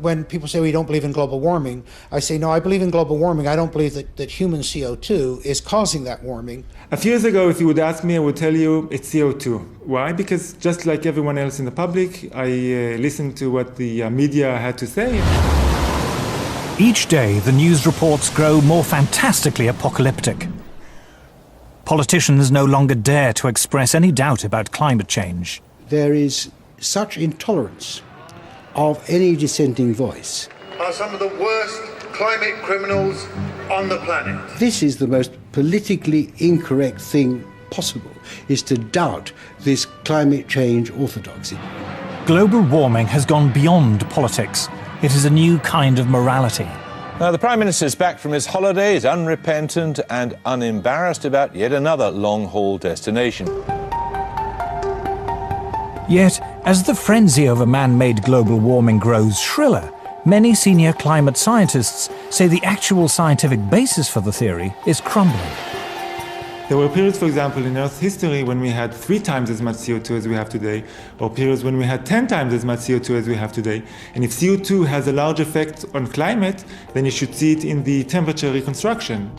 when people say we don't believe in global warming, I say, no, I believe in global warming. I don't believe that human CO2 is causing that warming. A few years ago, if you would ask me, I would tell you it's CO2. Why? Because just like everyone else in the public, I listened to what the media had to say. Each day, the news reports grow more fantastically apocalyptic. Politicians no longer dare to express any doubt about climate change. There is such intolerance of any dissenting voice. Are some of the worst climate criminals on the planet. This is the most politically incorrect thing possible, is to doubt this climate change orthodoxy. Global warming has gone beyond politics. It is a new kind of morality. Now, the Prime Minister's back from his holidays, unrepentant and unembarrassed about yet another long-haul destination. Yet, as the frenzy over man-made global warming grows shriller, many senior climate scientists say the actual scientific basis for the theory is crumbling. There were periods, for example, in Earth's history when we had 3 times as much CO2 as we have today, or periods when we had 10 times as much CO2 as we have today. And if CO2 has a large effect on climate, then you should see it in the temperature reconstruction.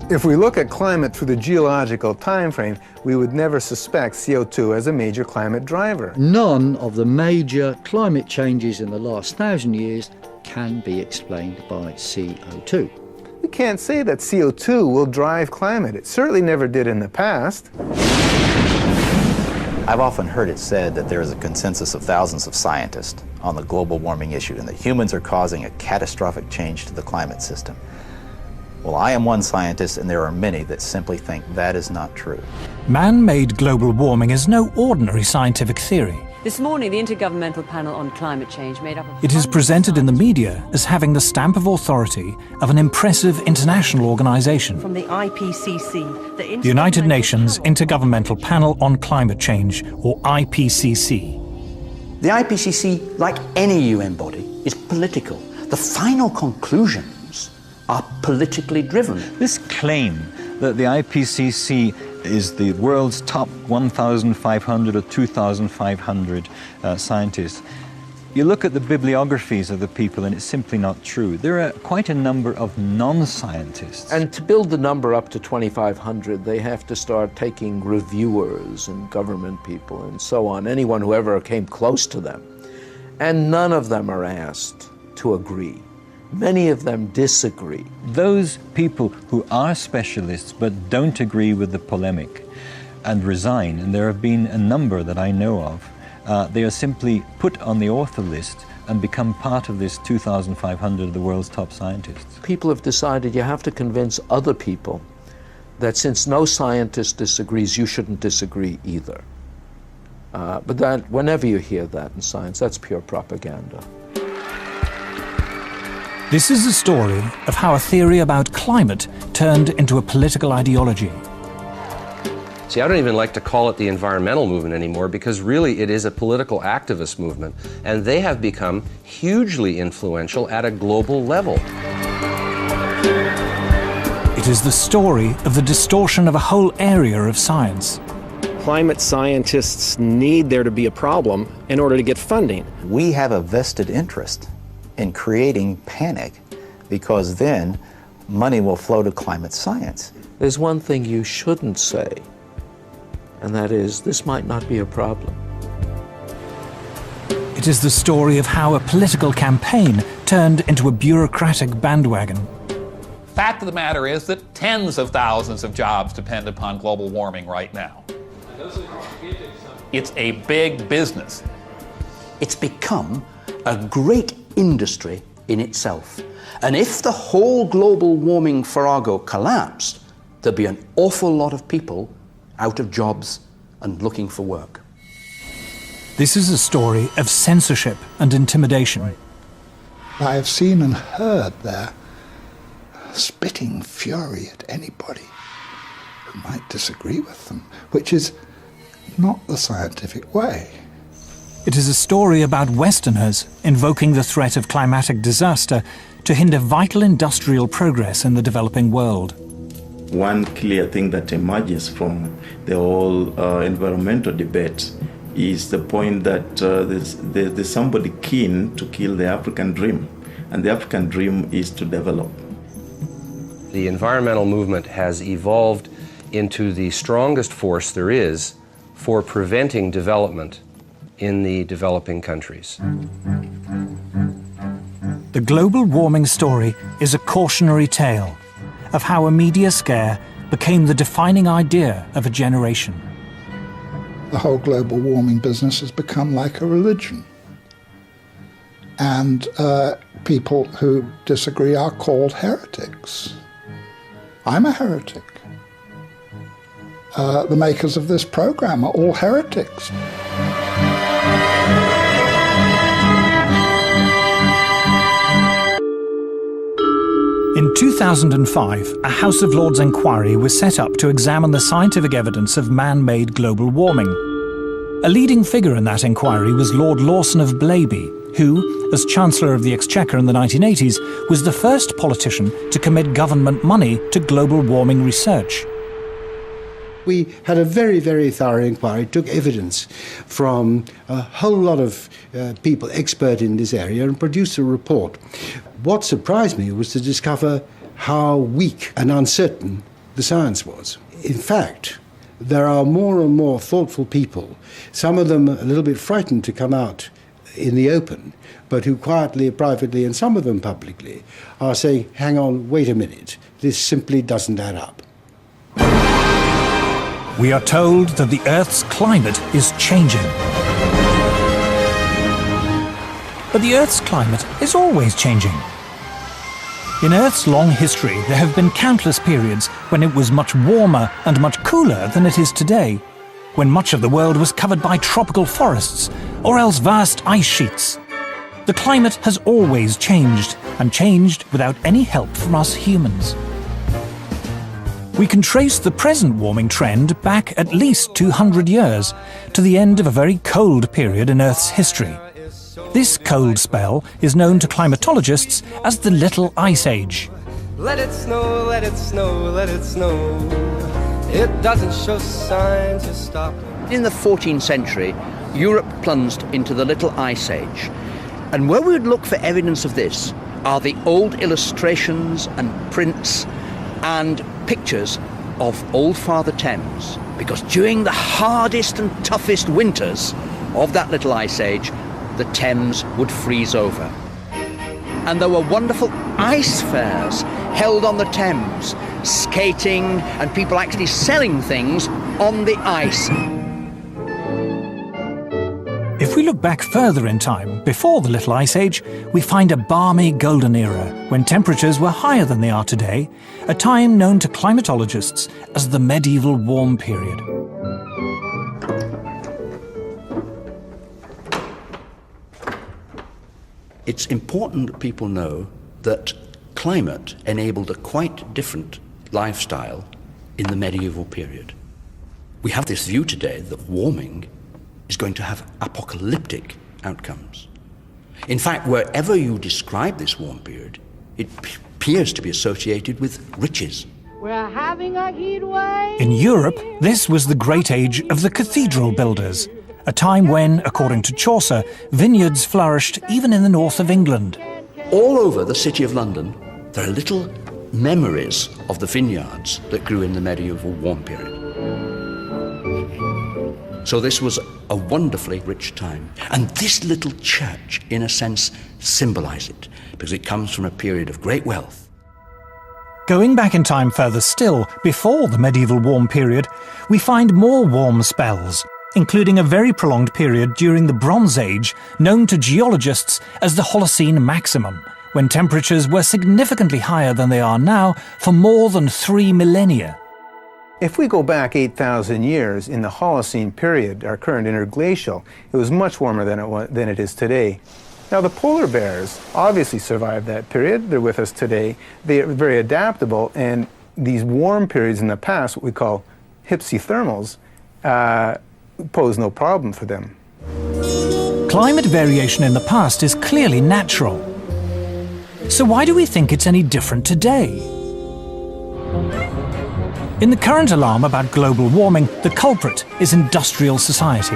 If we look at climate through the geological time frame, we would never suspect CO2 as a major climate driver. None of the major climate changes in the last 1,000 years can be explained by CO2. We can't say that CO2 will drive climate. It certainly never did in the past. I've often heard it said that there is a consensus of thousands of scientists on the global warming issue and that humans are causing a catastrophic change to the climate system. Well, I am one scientist, and there are many that simply think that is not true. Man-made global warming is no ordinary scientific theory. This morning, the Intergovernmental Panel on Climate Change made up of... It is presented in the media as having the stamp of authority of an impressive international organization. From the IPCC, the United Nations Intergovernmental Panel on Climate Change, or IPCC. The IPCC, like any UN body, is political. The final conclusions are politically driven. This claim that the IPCC is the world's top 1,500 or 2,500 scientists, you look at the bibliographies of the people and it's simply not true. There are quite a number of non-scientists. And to build the number up to 2,500, they have to start taking reviewers and government people and so on, anyone who ever came close to them. And none of them are asked to agree. Many of them disagree. Those people who are specialists but don't agree with the polemic and resign, and there have been a number that I know of, they are simply put on the author list and become part of this 2,500 of the world's top scientists. People have decided you have to convince other people that since no scientist disagrees, you shouldn't disagree either. But that, whenever you hear that in science, that's pure propaganda. This is the story of how a theory about climate turned into a political ideology. See, I don't even like to call it the environmental movement anymore because really it is a political activist movement, and they have become hugely influential at a global level. It is the story of the distortion of a whole area of science. Climate scientists need there to be a problem in order to get funding. We have a vested interest in creating panic, because then money will flow to climate science. There's one thing you shouldn't say, and that is, this might not be a problem. It is the story of how a political campaign turned into a bureaucratic bandwagon. Fact of the matter is that tens of thousands of jobs depend upon global warming right now. It's a big business. It's become a great industry in itself. And if the whole global warming farrago collapsed, there'd be an awful lot of people out of jobs and looking for work. This is a story of censorship and intimidation. I have seen and heard their spitting fury at anybody who might disagree with them, which is not the scientific way. It is a story about Westerners invoking the threat of climatic disaster to hinder vital industrial progress in the developing world. One clear thing that emerges from the whole environmental debate is the point that there's somebody keen to kill the African dream, and the African dream is to develop. The environmental movement has evolved into the strongest force there is for preventing development in the developing countries. The global warming story is a cautionary tale of how a media scare became the defining idea of a generation. The whole global warming business has become like a religion. And people who disagree are called heretics. I'm a heretic. The makers of this program are all heretics. In 2005, a House of Lords inquiry was set up to examine the scientific evidence of man-made global warming. A leading figure in that inquiry was Lord Lawson of Blaby, who, as Chancellor of the Exchequer in the 1980s, was the first politician to commit government money to global warming research. We had a very, very thorough inquiry, took evidence from a whole lot of people expert in this area and produced a report. What surprised me was to discover how weak and uncertain the science was. In fact, there are more and more thoughtful people, some of them a little bit frightened to come out in the open, but who quietly, privately, and some of them publicly, are saying, hang on, wait a minute, this simply doesn't add up. We are told that the Earth's climate is changing. But the Earth's climate is always changing. In Earth's long history, there have been countless periods when it was much warmer and much cooler than it is today, when much of the world was covered by tropical forests, or else vast ice sheets. The climate has always changed, and changed without any help from us humans. We can trace the present warming trend back at least 200 years, to the end of a very cold period in Earth's history. This cold spell is known to climatologists as the Little Ice Age. Let it snow, let it snow, let it snow. It doesn't show signs of stopping. In the 14th century, Europe plunged into the Little Ice Age. And where we would look for evidence of this are the old illustrations and prints and pictures of Old Father Thames, because during the hardest and toughest winters of that Little Ice Age, the Thames would freeze over. And there were wonderful ice fairs held on the Thames, skating and people actually selling things on the ice. If we look back further in time, before the Little Ice Age, we find a balmy golden era, when temperatures were higher than they are today, a time known to climatologists as the medieval warm period. It's important that people know that climate enabled a quite different lifestyle in the medieval period. We have this view today that warming is going to have apocalyptic outcomes. In fact, wherever you describe this warm period, it appears to be associated with riches. We're having a heat wave. In Europe, this was the great age of the cathedral builders, a time when, according to Chaucer, vineyards flourished even in the north of England. All over the city of London, there are little memories of the vineyards that grew in the medieval warm period. So this was a wonderfully rich time. And this little church, in a sense, symbolizes it, because it comes from a period of great wealth. Going back in time further still, before the medieval warm period, we find more warm spells, including a very prolonged period during the Bronze Age, known to geologists as the Holocene Maximum, when temperatures were significantly higher than they are now for more than 3 millennia. If we go back 8,000 years in the Holocene period, our current interglacial, it was much warmer than it is today. Now the polar bears obviously survived that period. They're with us today. They are very adaptable, and these warm periods in the past, what we call hypsithermals, pose no problem for them. Climate variation in the past is clearly natural. So why do we think it's any different today? In the current alarm about global warming, the culprit is industrial society.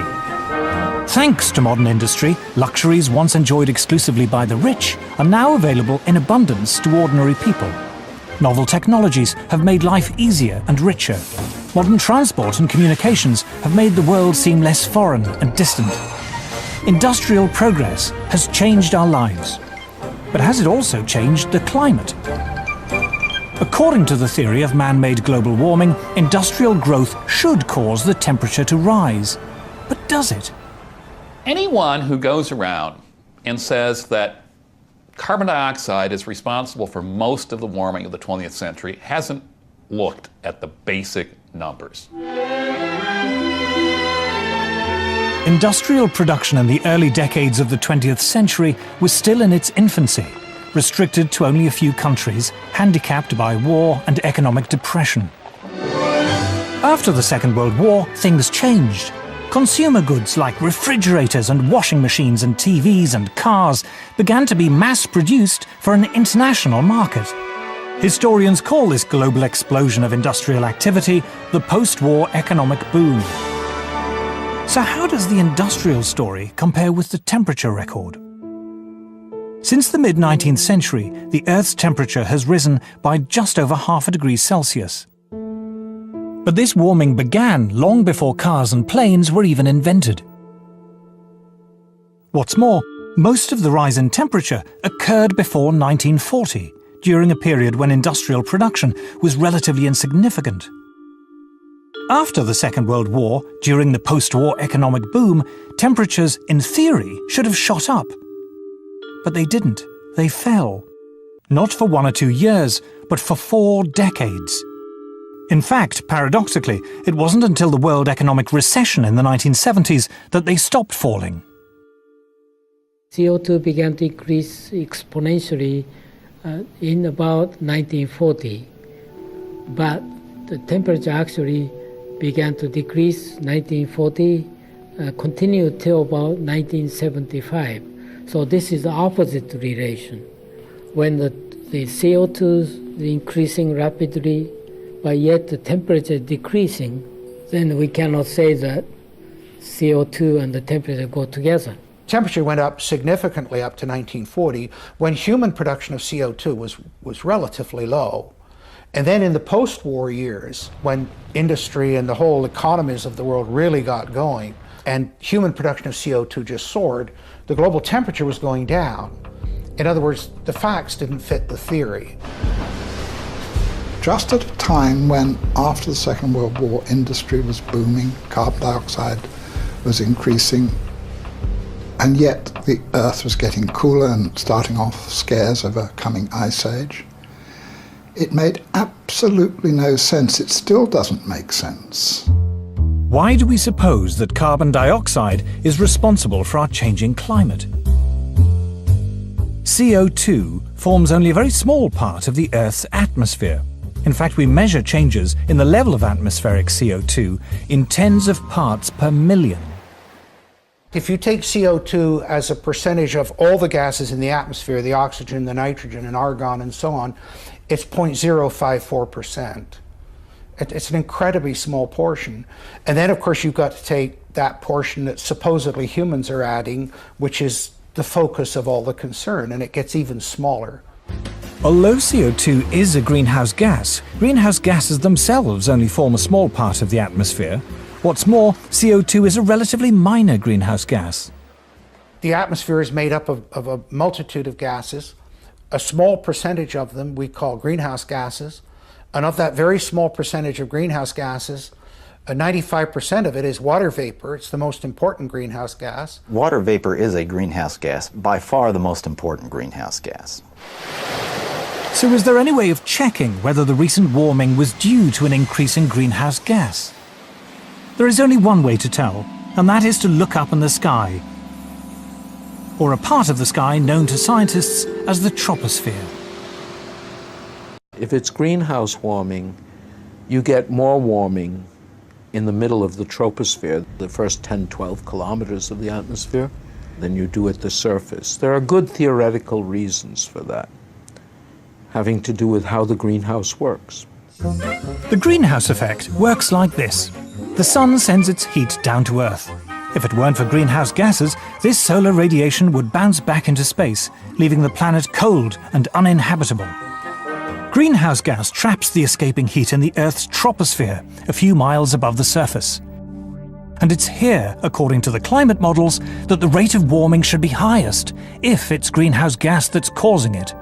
Thanks to modern industry, luxuries once enjoyed exclusively by the rich are now available in abundance to ordinary people. Novel technologies have made life easier and richer. Modern transport and communications have made the world seem less foreign and distant. Industrial progress has changed our lives. But has it also changed the climate? According to the theory of man-made global warming, industrial growth should cause the temperature to rise. But does it? Anyone who goes around and says that carbon dioxide is responsible for most of the warming of the 20th century hasn't looked at the basic numbers. Industrial production in the early decades of the 20th century was still in its infancy, restricted to only a few countries, handicapped by war and economic depression. After the Second World War, things changed. Consumer goods like refrigerators and washing machines and TVs and cars began to be mass-produced for an international market. Historians call this global explosion of industrial activity the post-war economic boom. So how does the industrial story compare with the temperature record? Since the mid-19th century, the Earth's temperature has risen by just over ½ degree Celsius. But this warming began long before cars and planes were even invented. What's more, most of the rise in temperature occurred before 1940, during a period when industrial production was relatively insignificant. After the Second World War, during the post-war economic boom, temperatures, in theory, should have shot up. But they didn't. They fell. Not for 1 or 2 years, but for 4 decades. In fact, paradoxically, it wasn't until the world economic recession in the 1970s that they stopped falling. CO2 began to increase exponentially in about 1940, but the temperature actually began to decrease 1940, continued till about 1975. So this is the opposite relation. When the CO2 is increasing rapidly, but yet the temperature decreasing, then we cannot say that CO2 and the temperature go together. Temperature went up significantly up to 1940 when human production of CO2 was relatively low. And then in the post-war years, when industry and the whole economies of the world really got going, and human production of CO2 just soared, the global temperature was going down. In other words, the facts didn't fit the theory. Just at a time when, after the Second World War, industry was booming, carbon dioxide was increasing, and yet the Earth was getting cooler and starting off scares of a coming ice age. It made absolutely no sense. It still doesn't make sense. Why do we suppose that carbon dioxide is responsible for our changing climate? CO2 forms only a very small part of the Earth's atmosphere. In fact, we measure changes in the level of atmospheric CO2 in tens of parts per million. If you take CO2 as a percentage of all the gases in the atmosphere, the oxygen, the nitrogen, and argon, and so on, it's 0.054%. It's an incredibly small portion. And then, of course, you've got to take that portion that supposedly humans are adding, which is the focus of all the concern, and it gets even smaller. Although CO2 is a greenhouse gas, greenhouse gases themselves only form a small part of the atmosphere. What's more, CO2 is a relatively minor greenhouse gas. The atmosphere is made up of a multitude of gases. A small percentage of them we call greenhouse gases. And of that very small percentage of greenhouse gases, 95% of it is water vapor. It's the most important greenhouse gas. Water vapor is a greenhouse gas, by far the most important greenhouse gas. So is there any way of checking whether the recent warming was due to an increase in greenhouse gas? There is only one way to tell, and that is to look up in the sky, or a part of the sky known to scientists as the troposphere. If it's greenhouse warming, you get more warming in the middle of the troposphere, the first 10, 12 kilometers of the atmosphere, than you do at the surface. There are good theoretical reasons for that, having to do with how the greenhouse works. The greenhouse effect works like this. The sun sends its heat down to Earth. If it weren't for greenhouse gases, this solar radiation would bounce back into space, leaving the planet cold and uninhabitable. Greenhouse gas traps the escaping heat in the Earth's troposphere, a few miles above the surface. And it's here, according to the climate models, that the rate of warming should be highest, if it's greenhouse gas that's causing it.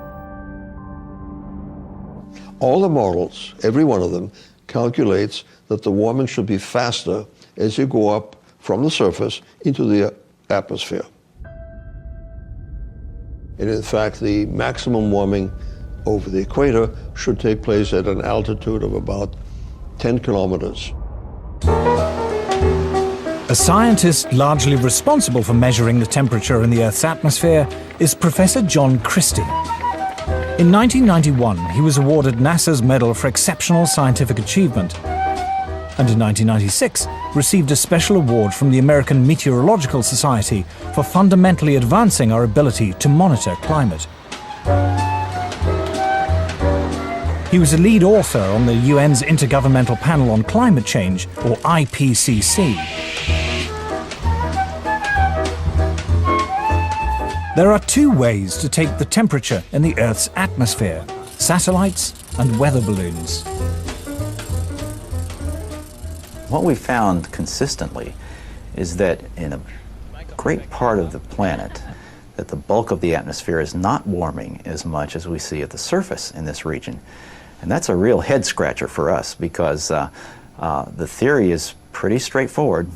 All the models, every one of them, calculates that the warming should be faster as you go up from the surface into the atmosphere. And in fact, the maximum warming over the equator should take place at an altitude of about 10 kilometers. A scientist largely responsible for measuring the temperature in the Earth's atmosphere is Professor John Christie. In 1991, he was awarded NASA's Medal for Exceptional Scientific Achievement, and in 1996 received a special award from the American Meteorological Society for fundamentally advancing our ability to monitor climate. He was a lead author on the UN's Intergovernmental Panel on Climate Change, or IPCC. There are two ways to take the temperature in the Earth's atmosphere: satellites and weather balloons. What we found consistently is that in a great part of the planet, that the bulk of the atmosphere is not warming as much as we see at the surface in this region. And that's a real head scratcher for us, because the theory is pretty straightforward.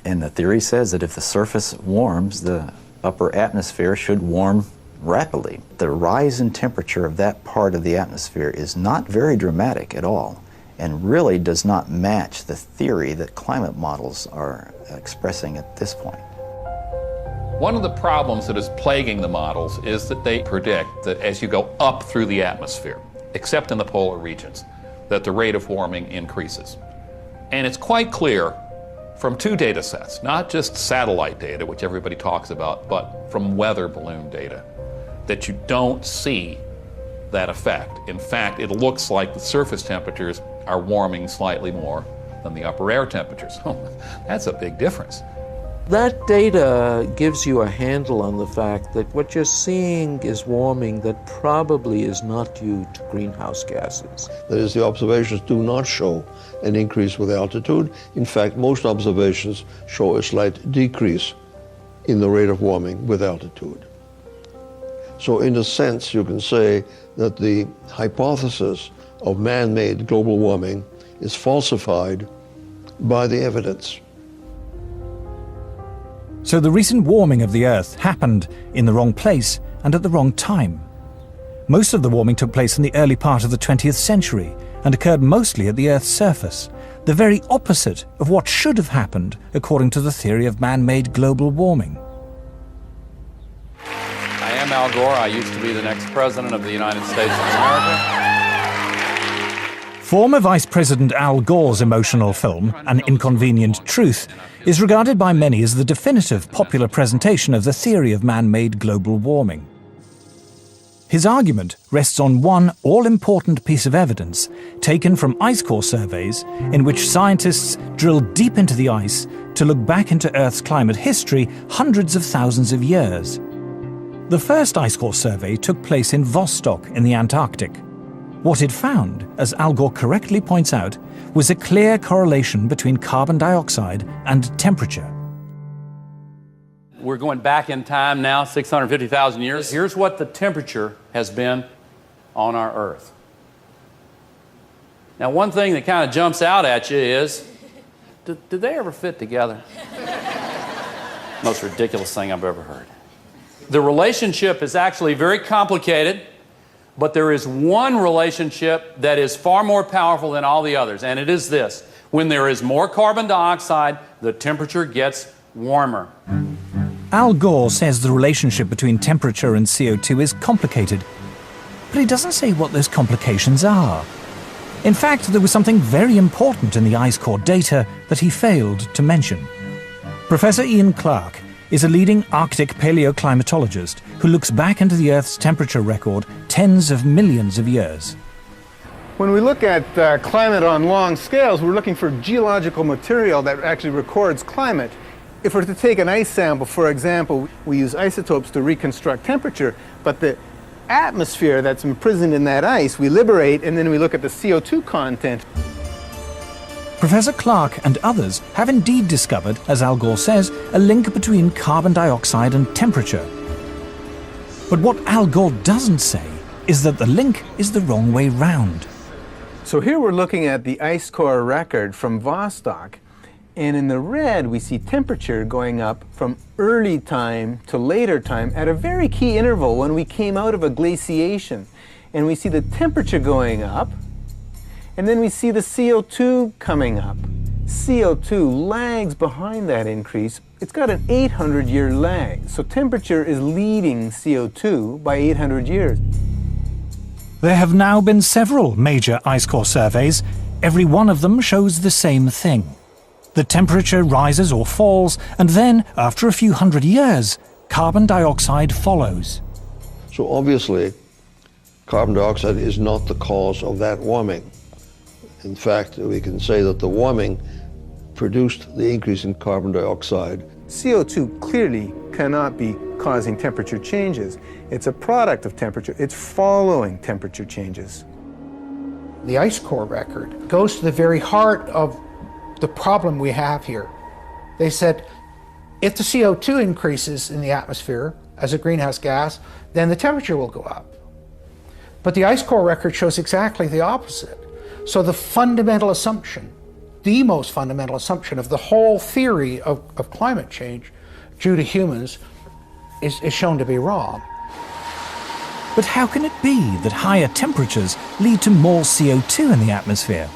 And the theory says that if the surface warms, the upper atmosphere should warm rapidly. The rise in temperature of that part of the atmosphere is not very dramatic at all, and really does not match the theory that climate models are expressing at this point. One of the problems that is plaguing the models is that they predict that as you go up through the atmosphere, except in the polar regions, that the rate of warming increases. And it's quite clear from two data sets, not just satellite data, which everybody talks about, but from weather balloon data, that you don't see that effect. In fact, it looks like the surface temperatures are warming slightly more than the upper air temperatures. That's a big difference. That data gives you a handle on the fact that what you're seeing is warming that probably is not due to greenhouse gases. That is, the observations do not show an increase with altitude. In fact, most observations show a slight decrease in the rate of warming with altitude. So in a sense, you can say that the hypothesis of man-made global warming is falsified by the evidence. So the recent warming of the Earth happened in the wrong place and at the wrong time. Most of the warming took place in the early part of the 20th century and occurred mostly at the Earth's surface, the very opposite of what should have happened according to the theory of man-made global warming. I am Al Gore. I used to be the next president of the United States of America. Former Vice President Al Gore's emotional film, An Inconvenient Truth, is regarded by many as the definitive popular presentation of the theory of man-made global warming. His argument rests on one all-important piece of evidence taken from ice core surveys in which scientists drilled deep into the ice to look back into Earth's climate history hundreds of thousands of years. The first ice core survey took place in Vostok in the Antarctic. What it found, as Al Gore correctly points out, was a clear correlation between carbon dioxide and temperature. We're going back in time now, 650,000 years. Here's what the temperature has been on our Earth. Now, one thing that kind of jumps out at you is, did they ever fit together? Most ridiculous thing I've ever heard. The relationship is actually very complicated, but there is one relationship that is far more powerful than all the others, and it is this. When there is more carbon dioxide, the temperature gets warmer. Al Gore says the relationship between temperature and CO2 is complicated, but he doesn't say what those complications are. In fact, there was something very important in the ice core data that he failed to mention. Professor Ian Clark is a leading Arctic paleoclimatologist who looks back into the Earth's temperature record tens of millions of years. When we look at climate on long scales, we're looking for geological material that actually records climate. If we're to take an ice sample, for example, we use isotopes to reconstruct temperature, but the atmosphere that's imprisoned in that ice, we liberate, and then we look at the CO2 content. Professor Clark and others have indeed discovered, as Al Gore says, a link between carbon dioxide and temperature. But what Al Gore doesn't say is that the link is the wrong way round. So here we're looking at the ice core record from Vostok, and in the red we see temperature going up from early time to later time at a very key interval when we came out of a glaciation. And we see the temperature going up, and then we see the CO2 coming up. CO2 lags behind that increase. It's got an 800-year lag, so temperature is leading CO2 by 800 years. There have now been several major ice core surveys. Every one of them shows the same thing. The temperature rises or falls, and then, after a few hundred years, carbon dioxide follows. So obviously, carbon dioxide is not the cause of that warming. In fact, we can say that the warming produced the increase in carbon dioxide. CO2 clearly cannot be causing temperature changes. It's a product of temperature. It's following temperature changes. The ice core record goes to the very heart of the problem we have here. They said, if the CO2 increases in the atmosphere as a greenhouse gas, then the temperature will go up. But the ice core record shows exactly the opposite. So the fundamental assumption, the most fundamental assumption of the whole theory of climate change due to humans is shown to be wrong. But how can it be that higher temperatures lead to more CO2 in the atmosphere?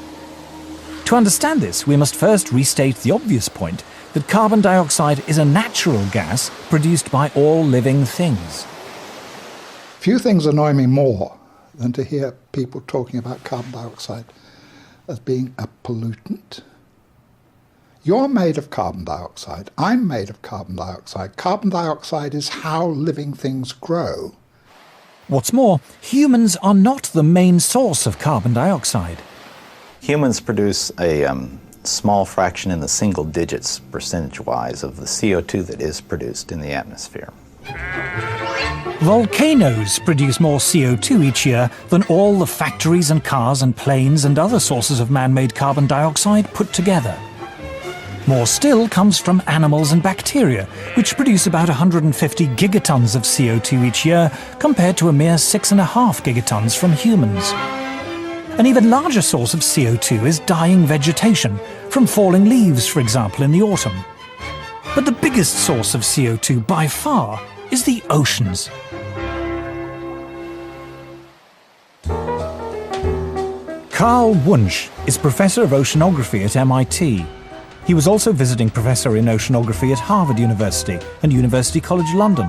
To understand this, we must first restate the obvious point that carbon dioxide is a natural gas produced by all living things. Few things annoy me more than to hear people talking about carbon dioxide as being a pollutant. You're made of carbon dioxide. I'm made of carbon dioxide. Carbon dioxide is how living things grow. What's more, humans are not the main source of carbon dioxide. Humans produce a small fraction in the single digits percentage-wise of the CO2 that is produced in the atmosphere. Volcanoes produce more CO2 each year than all the factories and cars and planes and other sources of man-made carbon dioxide put together. More still comes from animals and bacteria, which produce about 150 gigatons of CO2 each year, compared to a mere 6.5 gigatons from humans. An even larger source of CO2 is dying vegetation, from falling leaves, for example, in the autumn. But the biggest source of CO2 by far is the oceans. Carl Wunsch is Professor of Oceanography at MIT. He was also visiting Professor in Oceanography at Harvard University and University College London,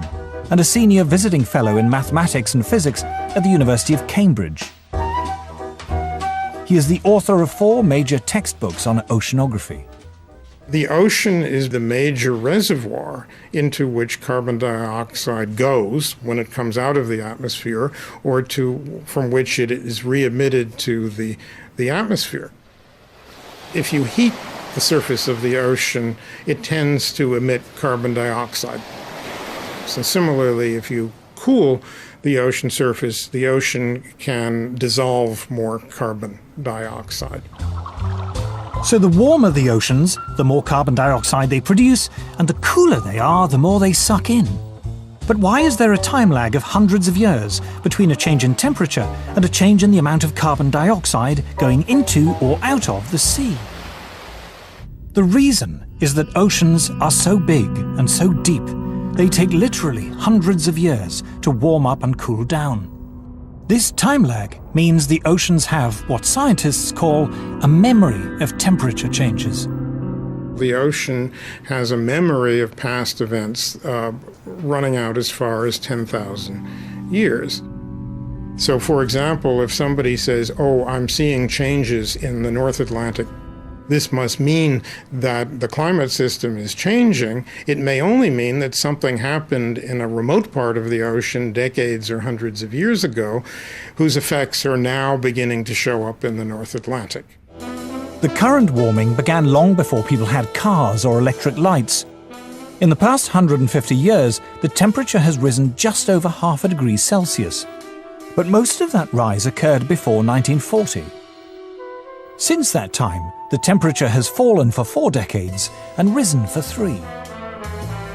and a Senior Visiting Fellow in Mathematics and Physics at the University of Cambridge. He is the author of 4 major textbooks on oceanography. The ocean is the major reservoir into which carbon dioxide goes when it comes out of the atmosphere, or from which it is re-emitted to the atmosphere. If you heat the surface of the ocean, it tends to emit carbon dioxide. So similarly, if you cool the ocean surface, the ocean can dissolve more carbon dioxide. So the warmer the oceans, the more carbon dioxide they produce, and the cooler they are, the more they suck in. But why is there a time lag of hundreds of years between a change in temperature and a change in the amount of carbon dioxide going into or out of the sea? The reason is that oceans are so big and so deep, they take literally hundreds of years to warm up and cool down. This time lag means the oceans have what scientists call a memory of temperature changes. The ocean has a memory of past events running out as far as 10,000 years. So, for example, if somebody says, "Oh, I'm seeing changes in the North Atlantic," this must mean that the climate system is changing. It may only mean that something happened in a remote part of the ocean decades or hundreds of years ago, whose effects are now beginning to show up in the North Atlantic. The current warming began long before people had cars or electric lights. In the past 150 years, the temperature has risen just over half a degree Celsius. But most of that rise occurred before 1940. Since that time, the temperature has fallen for 4 decades and risen for 3.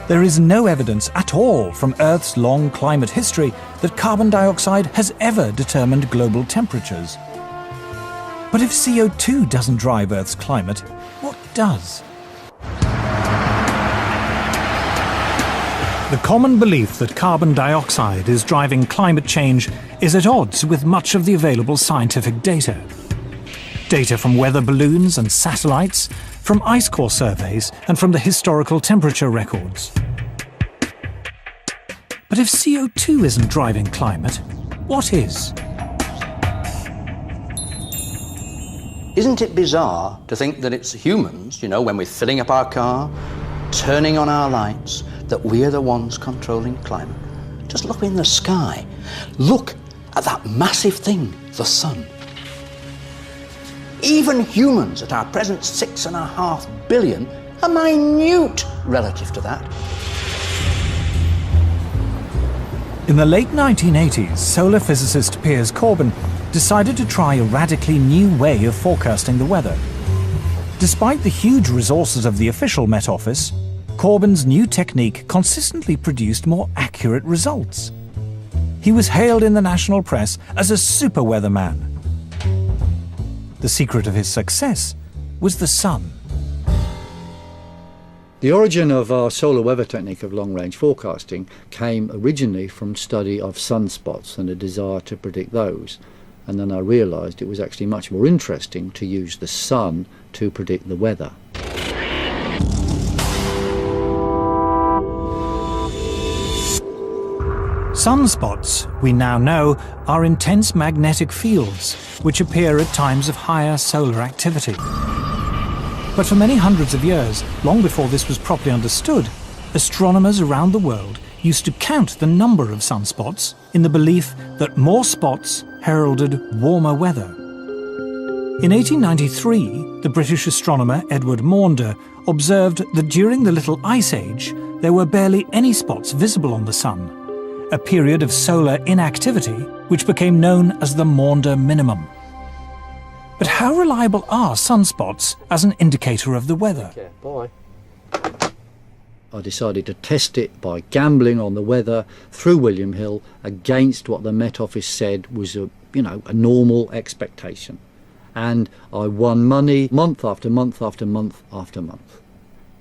There is no evidence at all from Earth's long climate history that carbon dioxide has ever determined global temperatures. But if CO2 doesn't drive Earth's climate, what does? The common belief that carbon dioxide is driving climate change is at odds with much of the available scientific data. Data from weather balloons and satellites, from ice core surveys, and from the historical temperature records. But if CO2 isn't driving climate, what is? Isn't it bizarre to think that it's humans, when we're filling up our car, turning on our lights, that we're the ones controlling climate? Just look in the sky. Look at that massive thing, the sun. Even humans at our present 6.5 billion are minute relative to that. In the late 1980s, solar physicist Piers Corbyn decided to try a radically new way of forecasting the weather. Despite the huge resources of the official Met Office, Corbyn's new technique consistently produced more accurate results. He was hailed in the national press as a super weatherman. The secret of his success was the sun. The origin of our solar weather technique of long-range forecasting came originally from study of sunspots and a desire to predict those. And then I realised it was actually much more interesting to use the sun to predict the weather. Sunspots, we now know, are intense magnetic fields which appear at times of higher solar activity. But for many hundreds of years, long before this was properly understood, astronomers around the world used to count the number of sunspots in the belief that more spots heralded warmer weather. In 1893, the British astronomer Edward Maunder observed that during the Little Ice Age, there were barely any spots visible on the sun, a period of solar inactivity which became known as the Maunder minimum. But how reliable are sunspots as an indicator of the weather? Okay, bye. I decided to test it by gambling on the weather through William Hill against what the Met Office said was a normal expectation. And I won money month after month after month after month.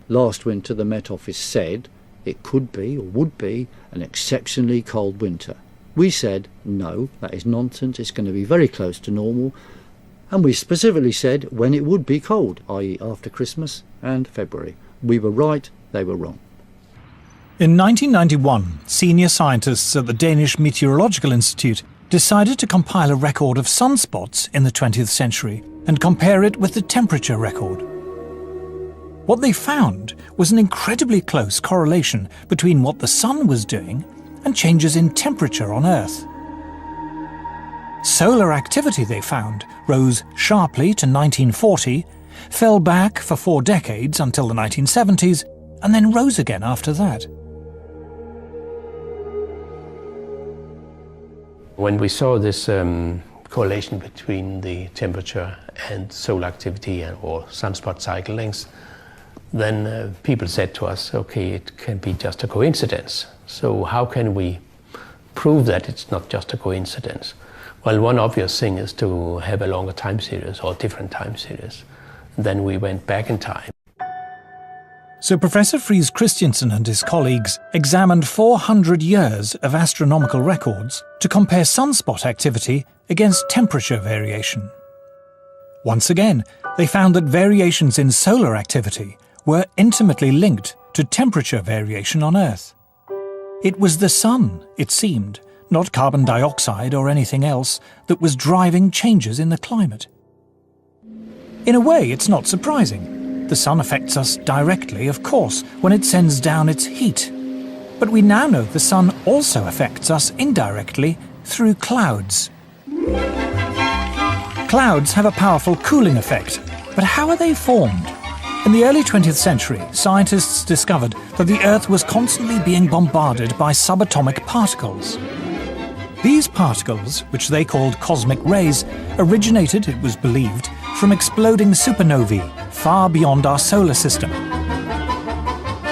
Last winter the Met Office said it could be or would be an exceptionally cold winter. We said, no, that is nonsense, it's going to be very close to normal. And we specifically said when it would be cold, i.e. after Christmas and February. We were right, they were wrong. In 1991, senior scientists at the Danish Meteorological Institute decided to compile a record of sunspots in the 20th century and compare it with the temperature record. What they found was an incredibly close correlation between what the sun was doing and changes in temperature on Earth. Solar activity, they found, rose sharply to 1940, fell back for 4 decades until the 1970s, and then rose again after that. When we saw this correlation between the temperature and solar activity or sunspot cycle lengths, then people said to us, okay, it can be just a coincidence. So how can we prove that it's not just a coincidence? Well, one obvious thing is to have a longer time series or different time series. Then we went back in time. So Professor Friis Christiansen and his colleagues examined 400 years of astronomical records to compare sunspot activity against temperature variation. Once again, they found that variations in solar activity were intimately linked to temperature variation on Earth. It was the sun, it seemed, not carbon dioxide or anything else, that was driving changes in the climate. In a way, it's not surprising. The sun affects us directly, of course, when it sends down its heat. But we now know the sun also affects us indirectly through clouds. Clouds have a powerful cooling effect, but how are they formed? In the early 20th century, scientists discovered that the Earth was constantly being bombarded by subatomic particles. These particles, which they called cosmic rays, originated, it was believed, from exploding supernovae far beyond our solar system.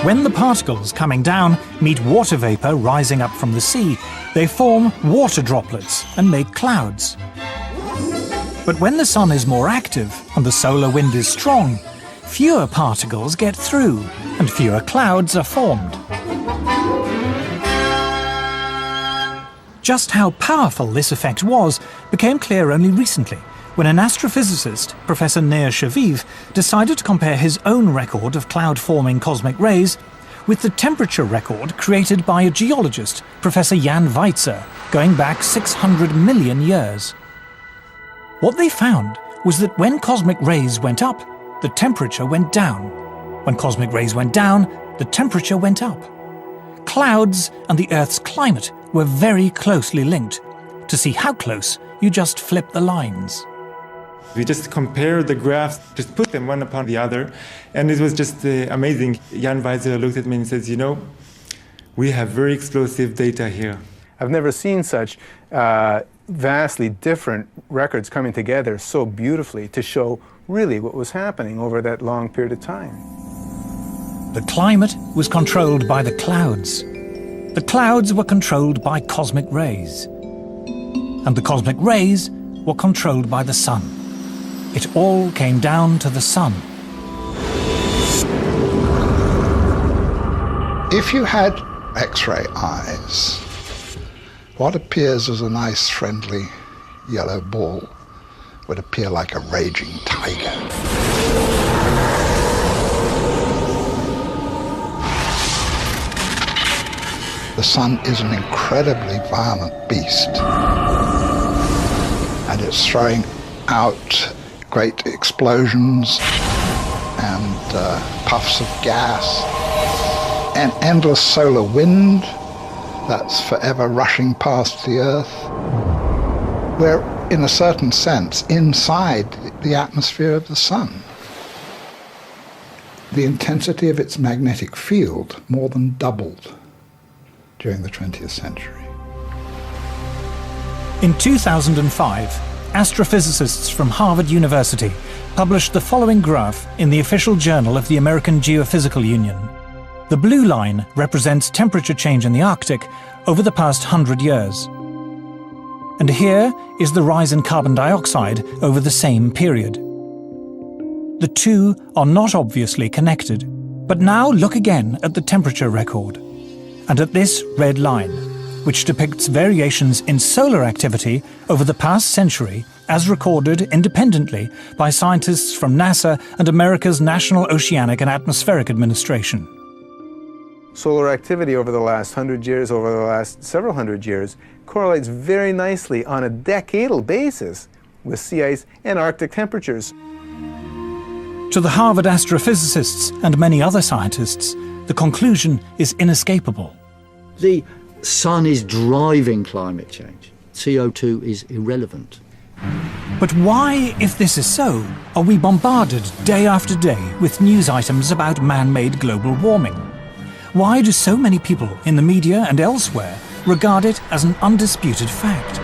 When the particles coming down meet water vapor rising up from the sea, they form water droplets and make clouds. But when the sun is more active and the solar wind is strong, fewer particles get through and fewer clouds are formed. Just how powerful this effect was became clear only recently, when an astrophysicist, Professor Nir Shaviv, decided to compare his own record of cloud-forming cosmic rays with the temperature record created by a geologist, Professor Jan Weitzer, going back 600 million years. What they found was that when cosmic rays went up, the temperature went down. When cosmic rays went down, the temperature went up. Clouds and the Earth's climate were very closely linked. To see how close, you just flip the lines. We just compared the graphs, just put them one upon the other, and it was just amazing. Jan Weitzer looked at me and says, you know, we have very explosive data here. I've never seen such vastly different records coming together so beautifully to show really what was happening over that long period of time. The climate was controlled by the clouds. The clouds were controlled by cosmic rays. And the cosmic rays were controlled by the sun. It all came down to the sun. If you had X-ray eyes, what appears as a nice, friendly yellow ball would appear like a raging tiger. The sun is an incredibly violent beast, and it's throwing out great explosions and puffs of gas, an endless solar wind that's forever rushing past the Earth. We're, in a certain sense, inside the atmosphere of the sun. The intensity of its magnetic field more than doubled during the 20th century. In 2005, astrophysicists from Harvard University published the following graph in the official journal of the American Geophysical Union. The blue line represents temperature change in the Arctic over the past 100 years. And here is the rise in carbon dioxide over the same period. The two are not obviously connected. But now look again at the temperature record, and at this red line, which depicts variations in solar activity over the past century as recorded independently by scientists from NASA and America's National Oceanic and Atmospheric Administration. Solar activity over the last 100 years, over the last several hundred years, correlates very nicely on a decadal basis with sea ice and Arctic temperatures. To the Harvard astrophysicists and many other scientists, the conclusion is inescapable. The sun is driving climate change. CO2 is irrelevant. But why, if this is so, are we bombarded day after day with news items about man-made global warming? Why do so many people in the media and elsewhere regard it as an undisputed fact?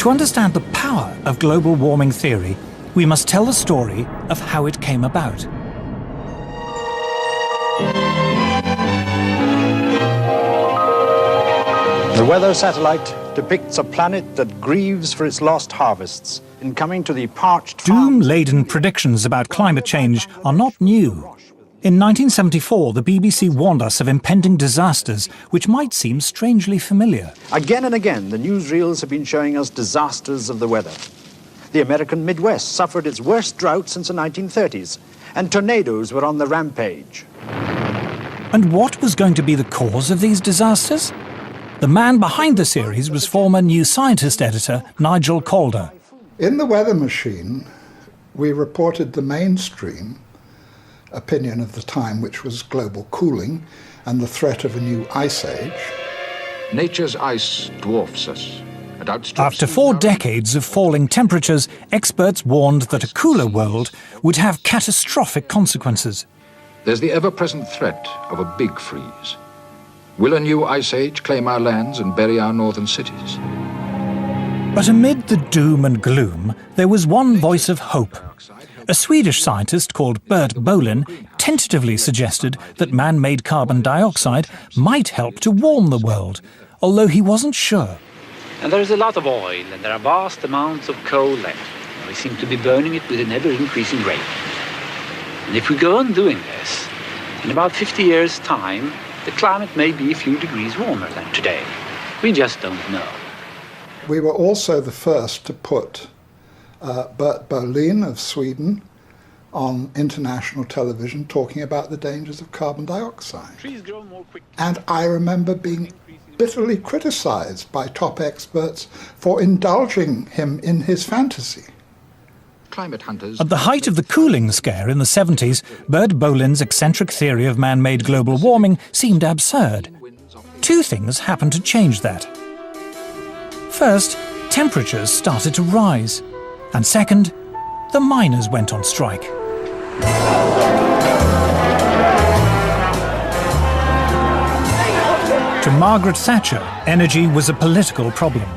To understand the power of global warming theory, we must tell the story of how it came about. The weather satellite depicts a planet that grieves for its lost harvests in coming to the parched... Doom-laden predictions about climate change are not new. In 1974, the BBC warned us of impending disasters which might seem strangely familiar. Again and again, the newsreels have been showing us disasters of the weather. The American Midwest suffered its worst drought since the 1930s, and tornadoes were on the rampage. And what was going to be the cause of these disasters? The man behind the series was former New Scientist editor Nigel Calder. In The Weather Machine, we reported the mainstream opinion of the time, which was global cooling and the threat of a new ice age. Nature's ice dwarfs us. After 4 decades of falling temperatures, experts warned that a cooler world would have catastrophic consequences. There's the ever-present threat of a big freeze. Will a new ice age claim our lands and bury our northern cities? But amid the doom and gloom, there was one voice of hope. A Swedish scientist called Bert Bolin tentatively suggested that man-made carbon dioxide might help to warm the world, although he wasn't sure. And there is a lot of oil, and there are vast amounts of coal left. And we seem to be burning it with an ever-increasing rate. And if we go on doing this, in about 50 years' time, the climate may be a few degrees warmer than today. We just don't know. We were also the first to put Bert Bolin of Sweden on international television talking about the dangers of carbon dioxide. And I remember being bitterly criticized by top experts for indulging him in his fantasy. Climate hunters... At the height of the cooling scare in the 70s, Bert Bolin's eccentric theory of man-made global warming seemed absurd. 2 things happened to change that. First, temperatures started to rise. And second, the miners went on strike. To Margaret Thatcher, energy was a political problem.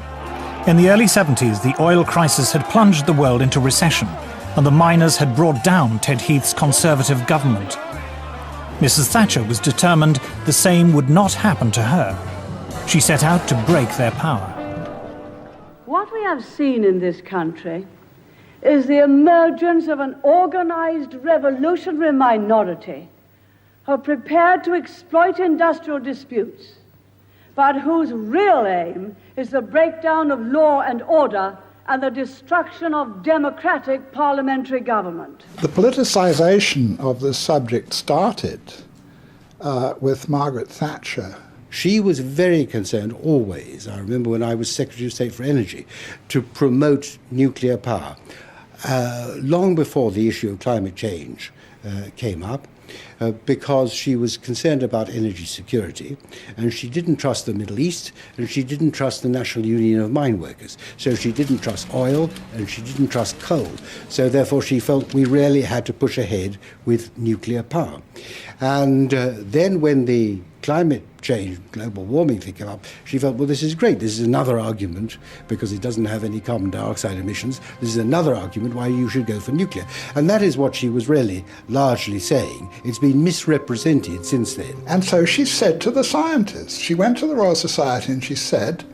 In the early 70s, the oil crisis had plunged the world into recession, and the miners had brought down Ted Heath's Conservative government. Mrs. Thatcher was determined the same would not happen to her. She set out to break their power. What we have seen in this country is the emergence of an organized revolutionary minority who are prepared to exploit industrial disputes, but whose real aim is the breakdown of law and order and the destruction of democratic parliamentary government. The politicization of this subject started with Margaret Thatcher. She was very concerned always, I remember when I was Secretary of State for Energy, to promote nuclear power. Long before the issue of climate change came up, because she was concerned about energy security, and she didn't trust the Middle East, and she didn't trust the National Union of Mine Workers. So she didn't trust oil, and she didn't trust coal. So therefore she felt we really had to push ahead with nuclear power. And then when the climate change, global warming thing came up, she felt, well, this is great. This is another argument, because it doesn't have any carbon dioxide emissions. This is another argument why you should go for nuclear. And that is what she was really largely saying. It's been misrepresented since then. And so she said to the scientists, she went to the Royal Society and she said,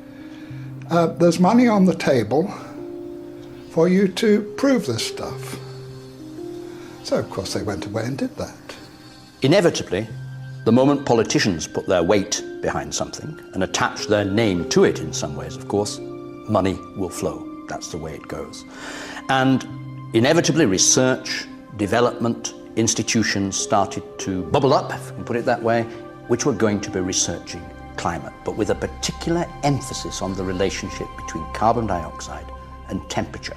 there's money on the table for you to prove this stuff. So, of course, they went away and did that. Inevitably, the moment politicians put their weight behind something and attach their name to it in some ways, of course, money will flow. That's the way it goes. And inevitably, research, development, institutions started to bubble up, if we can put it that way, which were going to be researching climate, but with a particular emphasis on the relationship between carbon dioxide and temperature.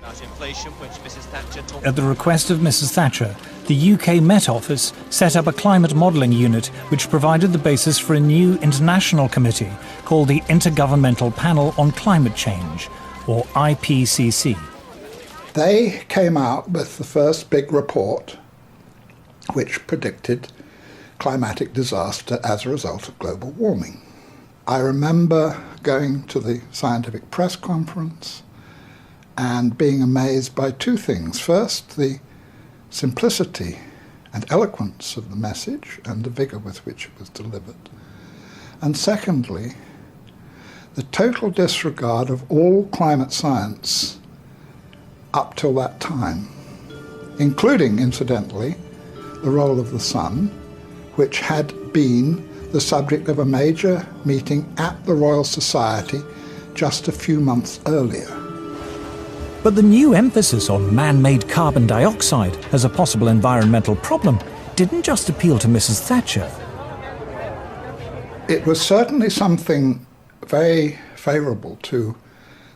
At the request of Mrs. Thatcher, the UK Met Office set up a climate modelling unit which provided the basis for a new international committee called the Intergovernmental Panel on Climate Change, or IPCC. They came out with the first big report which predicted climatic disaster as a result of global warming. I remember going to the scientific press conference and being amazed by 2 things. First, the simplicity and eloquence of the message and the vigour with which it was delivered. And secondly, the total disregard of all climate science up till that time, including, incidentally, the role of the sun, which had been the subject of a major meeting at the Royal Society just a few months earlier. But the new emphasis on man-made carbon dioxide as a possible environmental problem didn't just appeal to Mrs. Thatcher. It was certainly something very favourable to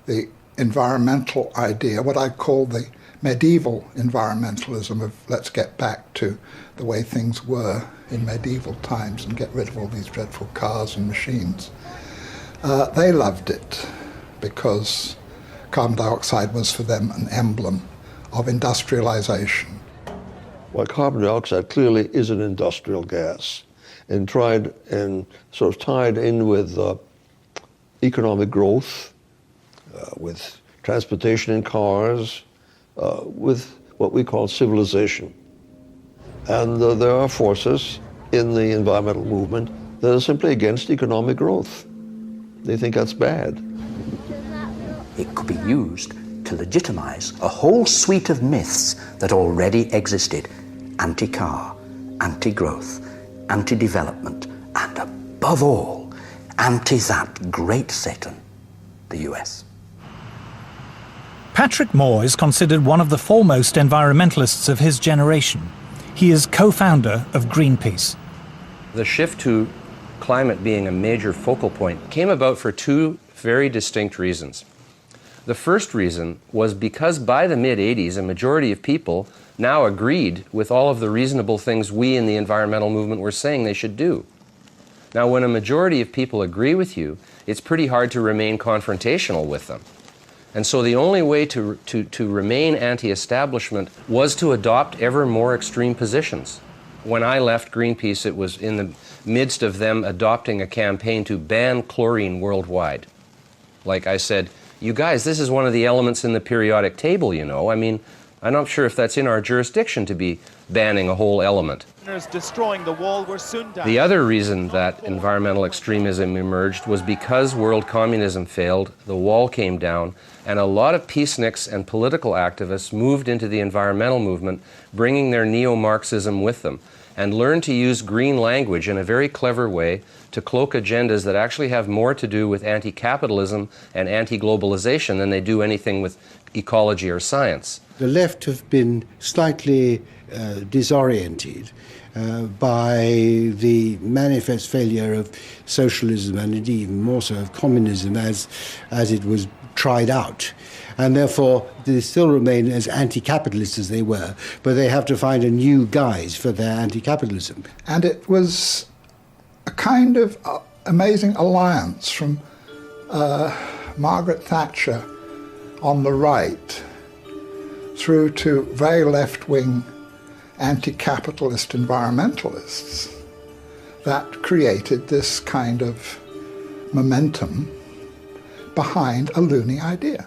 the environmental idea, what I call the medieval environmentalism of let's get back to the way things were in medieval times and get rid of all these dreadful cars and machines. They loved it. because carbon dioxide was for them an emblem of industrialization. Well, carbon dioxide clearly is an industrial gas, and sort of tied in with economic growth, with transportation in cars, with what we call civilization. And there are forces in the environmental movement that are simply against economic growth. They think that's bad. It could be used to legitimize a whole suite of myths that already existed: anti-car, anti-growth, anti-development, and above all, anti that great Satan, the US. Patrick Moore is considered one of the foremost environmentalists of his generation. He is co-founder of Greenpeace. The shift to climate being a major focal point came about for two very distinct reasons. The first reason was because by the mid-'80s, a majority of people now agreed with all of the reasonable things we in the environmental movement were saying they should do. Now, when a majority of people agree with you, it's pretty hard to remain confrontational with them. And so the only way to remain anti-establishment was to adopt ever more extreme positions. When I left Greenpeace, it was in the midst of them adopting a campaign to ban chlorine worldwide. Like I said, you guys, this is one of the elements in the periodic table, you know. I mean, I'm not sure if that's in our jurisdiction to be banning a whole element. Destroying the wall were soon down. The other reason that environmental extremism emerged was because world communism failed, the wall came down, and a lot of peaceniks and political activists moved into the environmental movement, bringing their neo-Marxism with them, and learned to use green language in a very clever way to cloak agendas that actually have more to do with anti-capitalism and anti-globalization than they do anything with ecology or science. The left have been slightly disoriented by the manifest failure of socialism and indeed even more so of communism as it was tried out. And therefore, they still remain as anti-capitalist as they were, but they have to find a new guise for their anti-capitalism. And it was a kind of amazing alliance from Margaret Thatcher on the right through to very left-wing anti-capitalist environmentalists that created this kind of momentum behind a loony idea.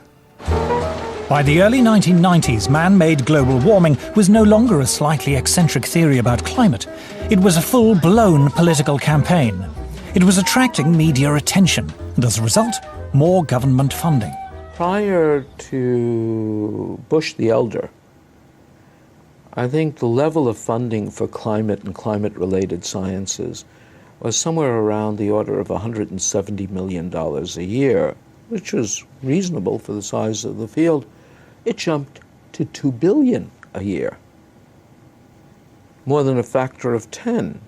By the early 1990s, man-made global warming was no longer a slightly eccentric theory about climate. It was a full-blown political campaign. It was attracting media attention, and as a result, more government funding. Prior to Bush the Elder, I think the level of funding for climate and climate-related sciences was somewhere around the order of $170 million a year, which was reasonable for the size of the field. It jumped to $2 billion a year, more than a factor of 10.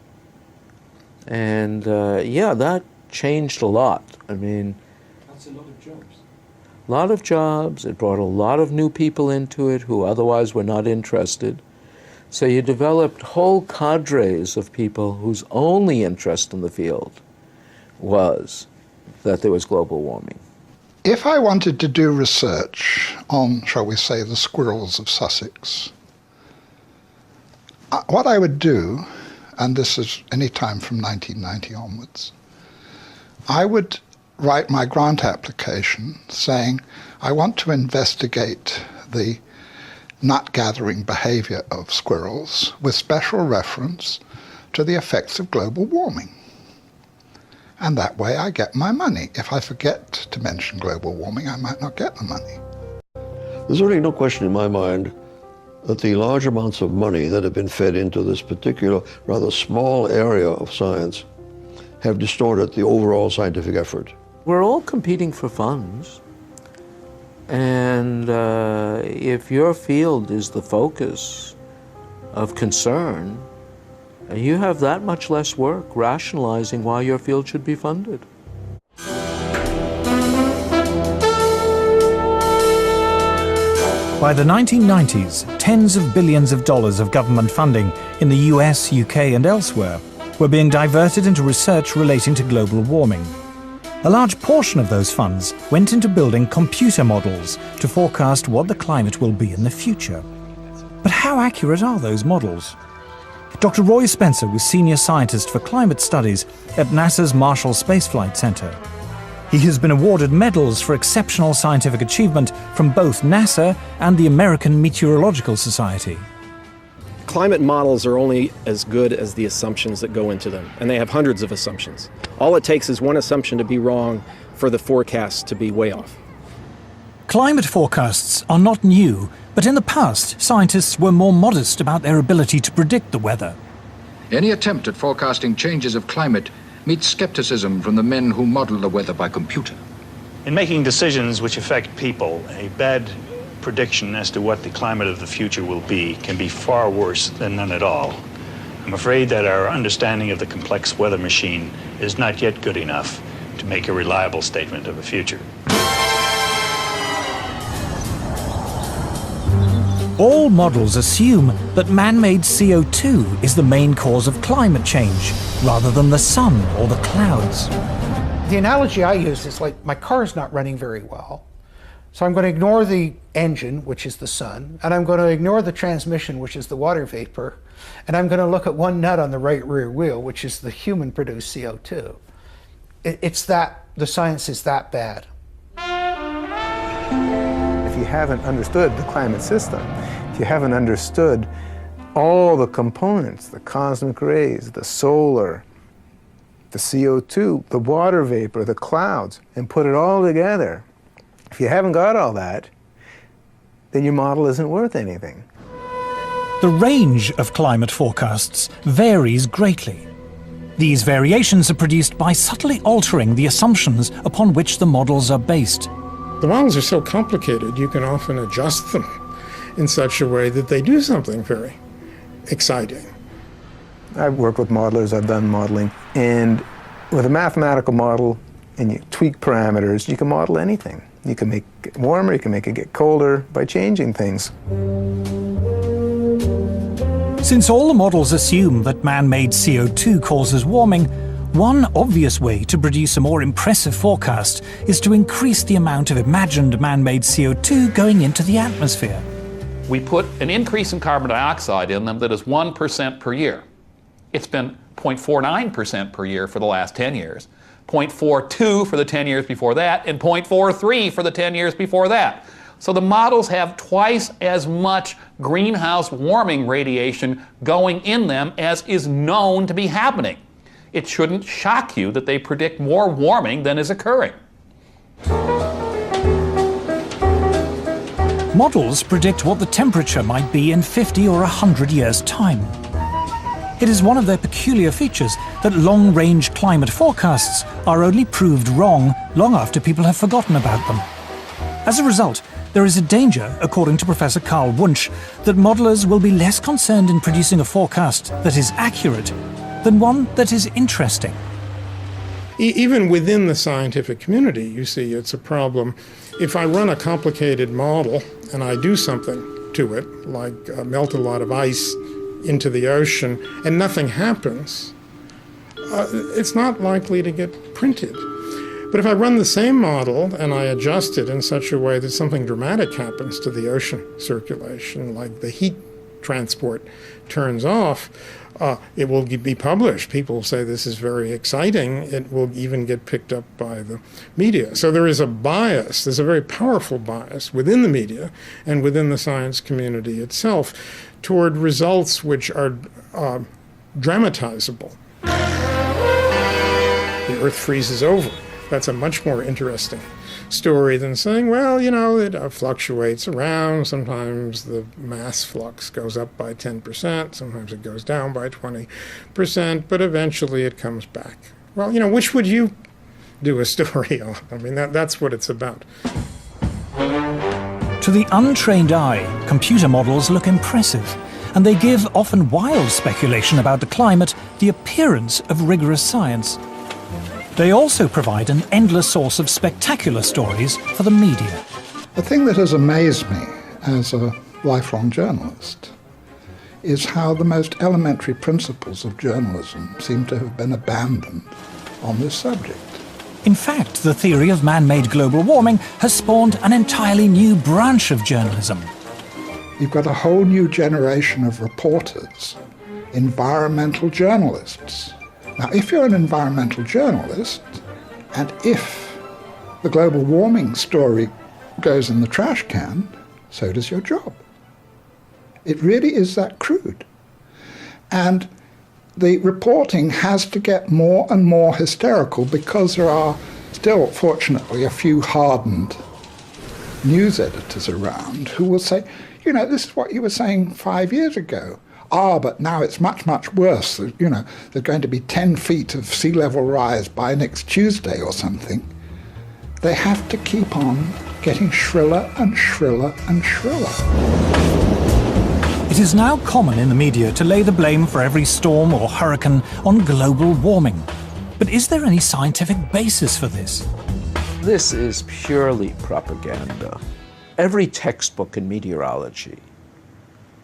And yeah, that changed a lot. I mean, That's a lot of jobs. a lot of jobs. It brought a lot of new people into it who otherwise were not interested. So you developed whole cadres of people whose only interest in the field was that there was global warming. If I wanted to do research on, shall we say, the squirrels of Sussex, what I would do, and this is any time from 1990 onwards, I would write my grant application saying, I want to investigate the nut-gathering behavior of squirrels with special reference to the effects of global warming. And that way I get my money. If I forget to mention global warming, I might not get the money. There's really no question in my mind that the large amounts of money that have been fed into this particular, rather small area of science have distorted the overall scientific effort. We're all competing for funds. And if your field is the focus of concern, you have that much less work rationalizing why your field should be funded. By the 1990s, tens of billions of dollars of government funding in the US, UK and elsewhere were being diverted into research relating to global warming. A large portion of those funds went into building computer models to forecast what the climate will be in the future. But how accurate are those models? Dr. Roy Spencer was Senior Scientist for Climate Studies at NASA's Marshall Space Flight Center. He has been awarded medals for exceptional scientific achievement from both NASA and the American Meteorological Society. Climate models are only as good as the assumptions that go into them, and they have hundreds of assumptions. All it takes is one assumption to be wrong for the forecast to be way off. Climate forecasts are not new, but in the past, scientists were more modest about their ability to predict the weather. Any attempt at forecasting changes of climate meets skepticism from the men who model the weather by computer. In making decisions which affect people, a bad prediction as to what the climate of the future will be can be far worse than none at all. I'm afraid that our understanding of the complex weather machine is not yet good enough to make a reliable statement of the future. All models assume that man-made CO2 is the main cause of climate change, rather than the sun or the clouds. The analogy I use is like my car's not running very well. So I'm going to ignore the engine, which is the sun, and I'm going to ignore the transmission, which is the water vapor, and I'm going to look at one nut on the right rear wheel, which is the human-produced CO2. It's that, the science is that bad. If you haven't understood the climate system, if you haven't understood all the components, the cosmic rays, the solar, the CO2, the water vapor, the clouds, and put it all together, if you haven't got all that, then your model isn't worth anything. The range of climate forecasts varies greatly. These variations are produced by subtly altering the assumptions upon which the models are based. The models are so complicated, you can often adjust them in such a way that they do something very exciting. I've worked with modelers, I've done modeling, and with a mathematical model and you tweak parameters, you can model anything. You can make it warmer, you can make it get colder by changing things. Since all the models assume that man-made CO2 causes warming, one obvious way to produce a more impressive forecast is to increase the amount of imagined man-made CO2 going into the atmosphere. We put an increase in carbon dioxide in them that is 1% per year. It's been 0.49% per year for the last 10 years. 0.42 for the 10 years before that, and 0.43 for the 10 years before that. So the models have twice as much greenhouse warming radiation going in them as is known to be happening. It shouldn't shock you that they predict more warming than is occurring. Models predict what the temperature might be in 50 or 100 years' time. It is one of their peculiar features that long-range climate forecasts are only proved wrong long after people have forgotten about them. As a result, there is a danger, according to Professor Carl Wunsch, that modelers will be less concerned in producing a forecast that is accurate than one that is interesting. Even within the scientific community, you see, it's a problem. If I run a complicated model and I do something to it, like melt a lot of ice into the ocean, and nothing happens, it's not likely to get printed. But if I run the same model and I adjust it in such a way that something dramatic happens to the ocean circulation, like the heat transport turns off, it will be published. People will say this is very exciting. It will even get picked up by the media. So there is a bias, there's a very powerful bias within the media and within the science community itself toward results which are dramatizable. The Earth freezes over. That's a much more interesting story than saying, well, you know, it fluctuates around. Sometimes the mass flux goes up by 10%, sometimes it goes down by 20%, but eventually it comes back. Well, you know, which would you do a story on? I mean, that's what it's about. To the untrained eye, computer models look impressive, and they give often wild speculation about the climate the appearance of rigorous science. They also provide an endless source of spectacular stories for the media. The thing that has amazed me as a lifelong journalist is how the most elementary principles of journalism seem to have been abandoned on this subject. In fact, the theory of man-made global warming has spawned an entirely new branch of journalism. You've got a whole new generation of reporters, environmental journalists. Now, if you're an environmental journalist, and if the global warming story goes in the trash can, so does your job. It really is that crude. And the reporting has to get more and more hysterical because there are still, fortunately, a few hardened news editors around who will say, you know, this is what you were saying 5 years ago. But now it's much, much worse. You know, there's going to be 10 feet of sea level rise by next Tuesday or something. They have to keep on getting shriller and shriller and shriller. It is now common in the media to lay the blame for every storm or hurricane on global warming. But is there any scientific basis for this? This is purely propaganda. Every textbook in meteorology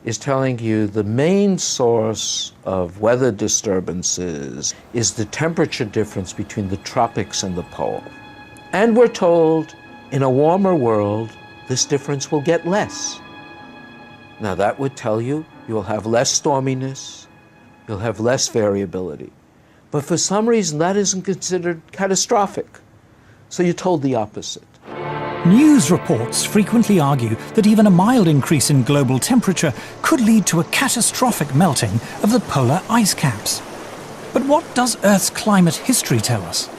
is telling you the main source of weather disturbances is the temperature difference between the tropics and the pole. And we're told in a warmer world, this difference will get less. Now that would tell you you'll have less storminess, you'll have less variability. But for some reason that isn't considered catastrophic. So you're told the opposite. News reports frequently argue that even a mild increase in global temperature could lead to a catastrophic melting of the polar ice caps. But what does Earth's climate history tell us?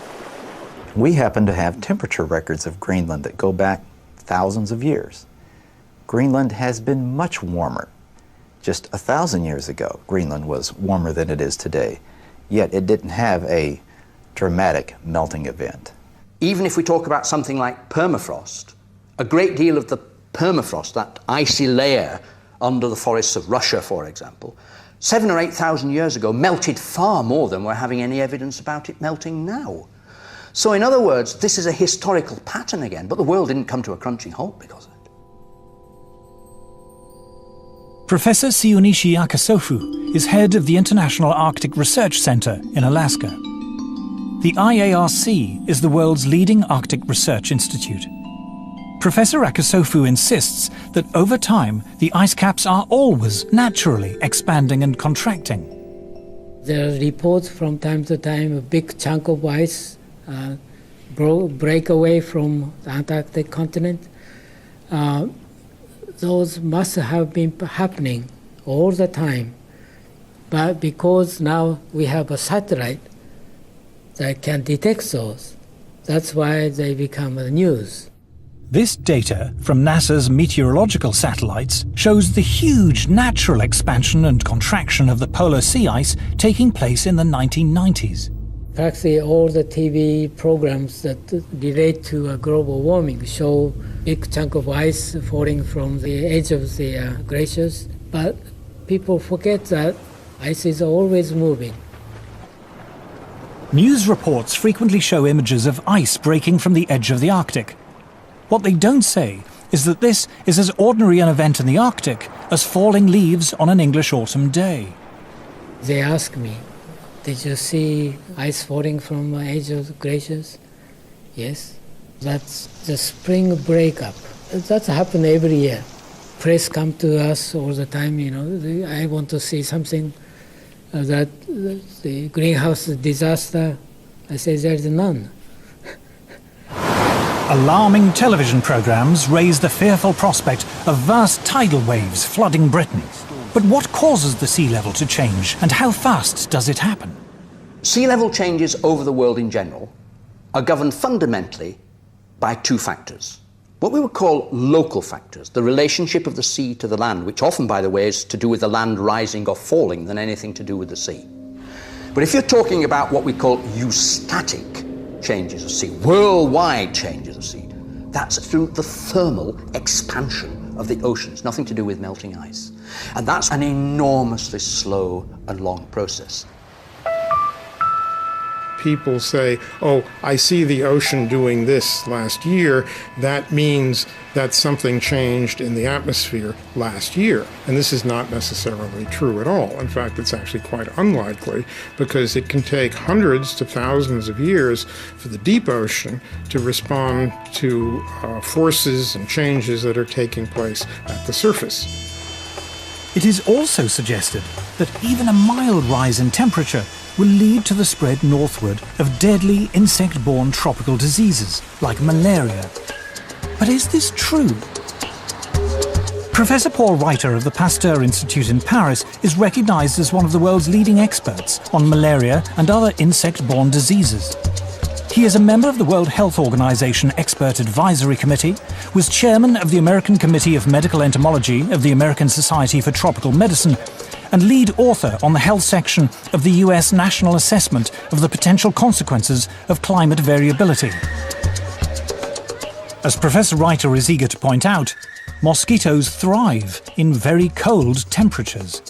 We happen to have temperature records of Greenland that go back thousands of years. Greenland has been much warmer. Just 1,000 years ago, Greenland was warmer than it is today, yet it didn't have a dramatic melting event. Even if we talk about something like permafrost, a great deal of the permafrost, that icy layer under the forests of Russia, for example, 7,000 or 8,000 years ago melted far more than we're having any evidence about it melting now. So in other words, this is a historical pattern again, but the world didn't come to a crunching halt because of it. Professor Siunishi Akasofu is head of the International Arctic Research Center in Alaska. The IARC is the world's leading Arctic research institute. Professor Akasofu insists that over time, the ice caps are always naturally expanding and contracting. There are reports from time to time a big chunk of ice break away from the Antarctic continent. Those must have been happening all the time. But because now we have a satellite that can detect those, that's why they become the news. This data from NASA's meteorological satellites shows the huge natural expansion and contraction of the polar sea ice taking place in the 1990s. Practically all the TV programs that relate to global warming show big chunk of ice falling from the edge of the glaciers, but people forget that ice is always moving. News reports frequently show images of ice breaking from the edge of the Arctic. What they don't say is that this is as ordinary an event in the Arctic as falling leaves on an English autumn day. They ask me, did you see ice falling from the edge of the glaciers? Yes. That's the spring breakup. That's happened every year. Press come to us all the time, you know, I want to see something that the greenhouse disaster. I say there's none. Alarming television programs raise the fearful prospect of vast tidal waves flooding Britain. But what causes the sea level to change, and how fast does it happen? Sea level changes over the world in general are governed fundamentally by two factors. What we would call local factors, the relationship of the sea to the land, which often, by the way, is to do with the land rising or falling than anything to do with the sea. But if you're talking about what we call eustatic changes of sea, worldwide changes of sea, that's through the thermal expansion of the oceans, nothing to do with melting ice. And that's an enormously slow and long process. People say, oh, I see the ocean doing this last year. That means that something changed in the atmosphere last year. And this is not necessarily true at all. In fact, it's actually quite unlikely, because it can take hundreds to thousands of years for the deep ocean to respond to forces and changes that are taking place at the surface. It is also suggested that even a mild rise in temperature will lead to the spread northward of deadly insect-borne tropical diseases like malaria. But is this true? Professor Paul Reiter of the Pasteur Institute in Paris is recognized as one of the world's leading experts on malaria and other insect-borne diseases. He is a member of the World Health Organization Expert Advisory Committee, was chairman of the American Committee of Medical Entomology of the American Society for Tropical Medicine, and lead author on the health section of the US National Assessment of the Potential Consequences of Climate Variability. As Professor Reiter is eager to point out, mosquitoes thrive in very cold temperatures.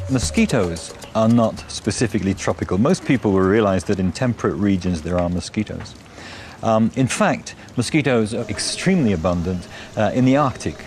Mosquitoes are not specifically tropical. Most people will realize that in temperate regions there are mosquitoes. In fact, mosquitoes are extremely abundant in the Arctic.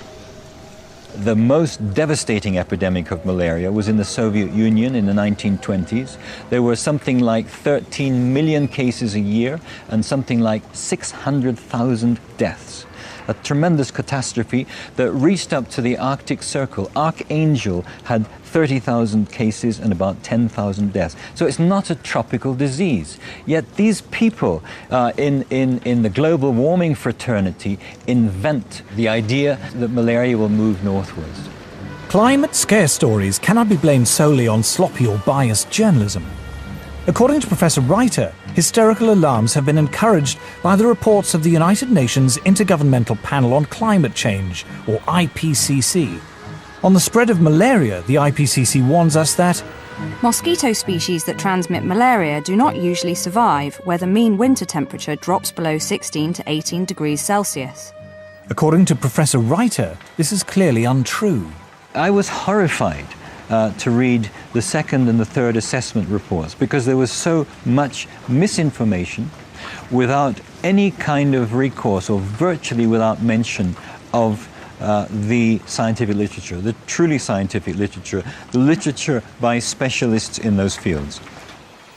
The most devastating epidemic of malaria was in the Soviet Union in the 1920s. There were something like 13 million cases a year and something like 600,000 deaths. A tremendous catastrophe that reached up to the Arctic Circle. Archangel had 30,000 cases and about 10,000 deaths. So it's not a tropical disease. Yet these people in the global warming fraternity invent the idea that malaria will move northwards. Climate scare stories cannot be blamed solely on sloppy or biased journalism. According to Professor Reiter, hysterical alarms have been encouraged by the reports of the United Nations Intergovernmental Panel on Climate Change, or IPCC. On the spread of malaria, the IPCC warns us that mosquito species that transmit malaria do not usually survive where the mean winter temperature drops below 16 to 18 degrees Celsius. According to Professor Reiter, this is clearly untrue. I was horrified to read the second and the third assessment reports because there was so much misinformation without any kind of recourse, or virtually without mention of the scientific literature, the truly scientific literature, the literature by specialists in those fields.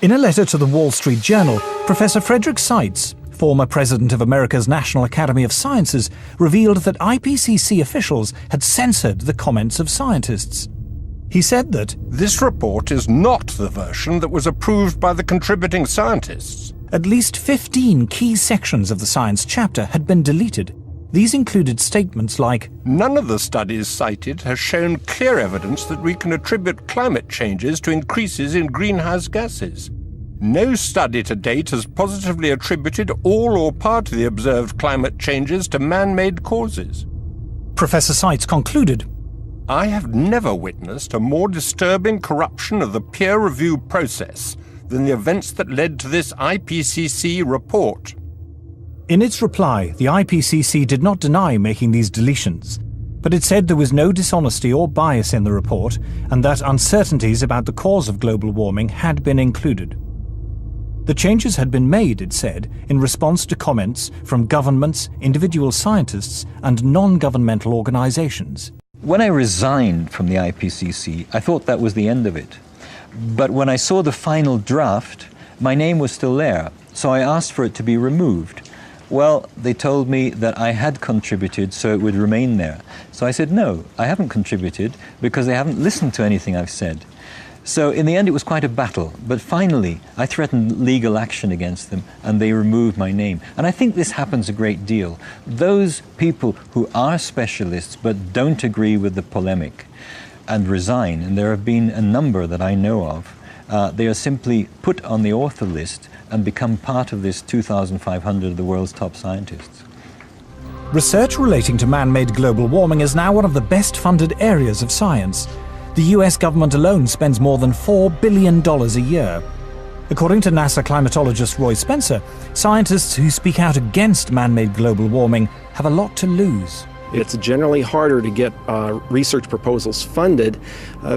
In a letter to the Wall Street Journal, Professor Frederick Seitz, former president of America's National Academy of Sciences, revealed that IPCC officials had censored the comments of scientists. He said that this report is not the version that was approved by the contributing scientists. At least 15 key sections of the science chapter had been deleted. These included statements like, none of the studies cited has shown clear evidence that we can attribute climate changes to increases in greenhouse gases. No study to date has positively attributed all or part of the observed climate changes to man-made causes. Professor Seitz concluded, I have never witnessed a more disturbing corruption of the peer review process than the events that led to this IPCC report. In its reply, the IPCC did not deny making these deletions, but it said there was no dishonesty or bias in the report and that uncertainties about the cause of global warming had been included. The changes had been made, it said, in response to comments from governments, individual scientists, and non-governmental organizations. When I resigned from the IPCC, I thought that was the end of it. But when I saw the final draft, my name was still there, so I asked for it to be removed. Well, they told me that I had contributed, so it would remain there. So I said, no, I haven't contributed because they haven't listened to anything I've said. So in the end, it was quite a battle. But finally, I threatened legal action against them, and they removed my name. And I think this happens a great deal. Those people who are specialists but don't agree with the polemic and resign, and there have been a number that I know of, they are simply put on the author list and become part of this 2,500 of the world's top scientists. Research relating to man-made global warming is now one of the best-funded areas of science. The US government alone spends more than $4 billion a year. According to NASA climatologist Roy Spencer, scientists who speak out against man-made global warming have a lot to lose. It's generally harder to get research proposals funded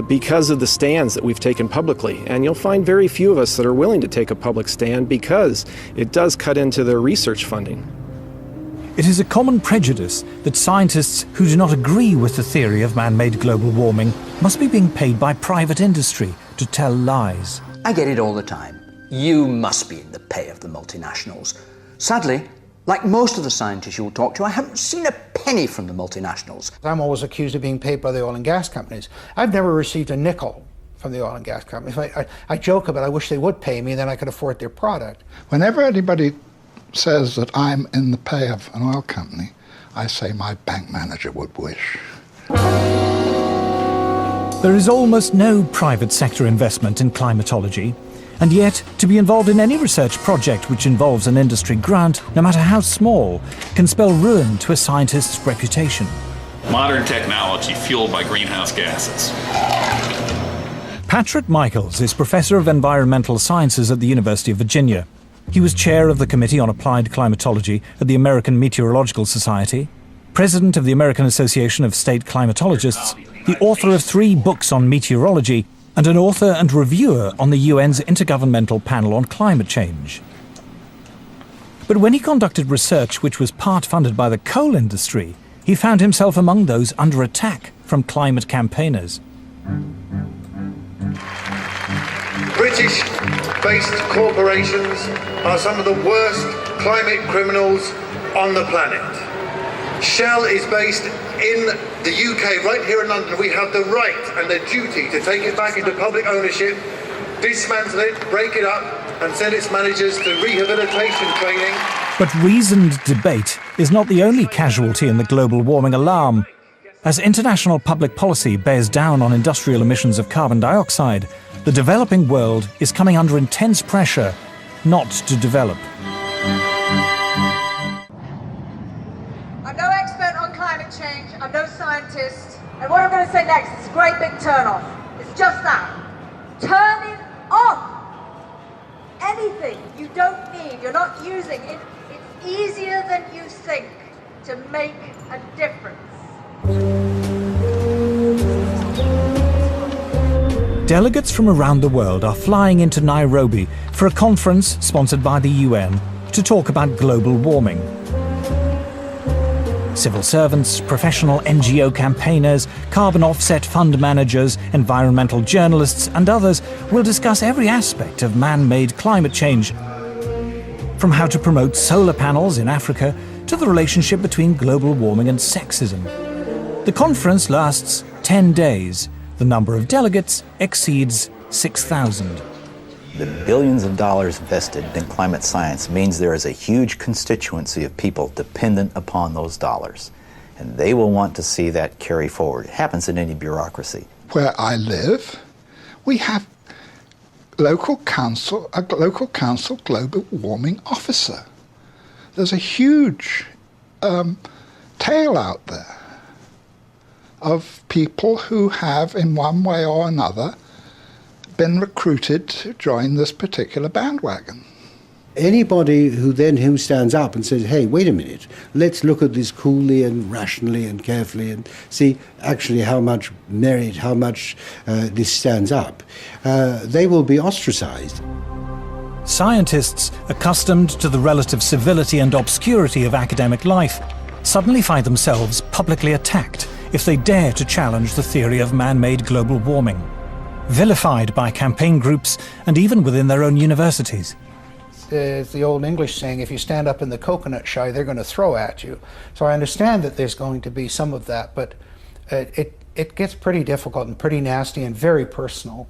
because of the stands that we've taken publicly. And you'll find very few of us that are willing to take a public stand because it does cut into their research funding. It is a common prejudice that scientists who do not agree with the theory of man-made global warming must be being paid by private industry to tell lies. I get it all the time. You must be in the pay of the multinationals. Sadly, like most of the scientists you'll talk to, I haven't seen a penny from the multinationals. I'm always accused of being paid by the oil and gas companies. I've never received a nickel from the oil and gas companies. I joke about I wish they would pay me, then I could afford their product. Whenever anybody says that I'm in the pay of an oil company, I say my bank manager would wish. There is almost no private sector investment in climatology, and yet to be involved in any research project which involves an industry grant, no matter how small, can spell ruin to a scientist's reputation. Modern technology fueled by greenhouse gases. Patrick Michaels is Professor of Environmental Sciences at the University of Virginia. He was chair of the Committee on Applied Climatology at the American Meteorological Society, president of the American Association of State Climatologists, the author of 3 books on meteorology, and an author and reviewer on the UN's Intergovernmental Panel on Climate Change. But when he conducted research which was part funded by the coal industry, he found himself among those under attack from climate campaigners. British-based corporations are some of the worst climate criminals on the planet. Shell is based in the UK, right here in London. We have the right and the duty to take it back into public ownership, dismantle it, break it up, and send its managers to rehabilitation training. But reasoned debate is not the only casualty in the global warming alarm. As international public policy bears down on industrial emissions of carbon dioxide, the developing world is coming under intense pressure not to develop. I'm no expert on climate change, I'm no scientist, and what I'm going to say next is a great big turn-off. It's just that. Turn it off! Anything you don't need, you're not using it, it's easier than you think to make a difference. Delegates from around the world are flying into Nairobi for a conference sponsored by the UN to talk about global warming. Civil servants, professional NGO campaigners, carbon offset fund managers, environmental journalists and others will discuss every aspect of man-made climate change, from how to promote solar panels in Africa to the relationship between global warming and sexism. The conference lasts 10 days. The number of delegates exceeds 6,000. The billions of dollars invested in climate science means there is a huge constituency of people dependent upon those dollars. And they will want to see that carry forward. It happens in any bureaucracy. Where I live, we have a local council global warming officer. There's a huge tail out there of people who have, in one way or another, been recruited to join this particular bandwagon. Anybody who stands up and says, hey, wait a minute, let's look at this coolly and rationally and carefully and see actually how much merit, how much this stands up, they will be ostracized. Scientists, accustomed to the relative civility and obscurity of academic life, suddenly find themselves publicly attacked if they dare to challenge the theory of man-made global warming, vilified by campaign groups and even within their own universities. It's the old English saying, if you stand up in the coconut shy, they're going to throw at you. So I understand that there's going to be some of that, but it gets pretty difficult and pretty nasty and very personal.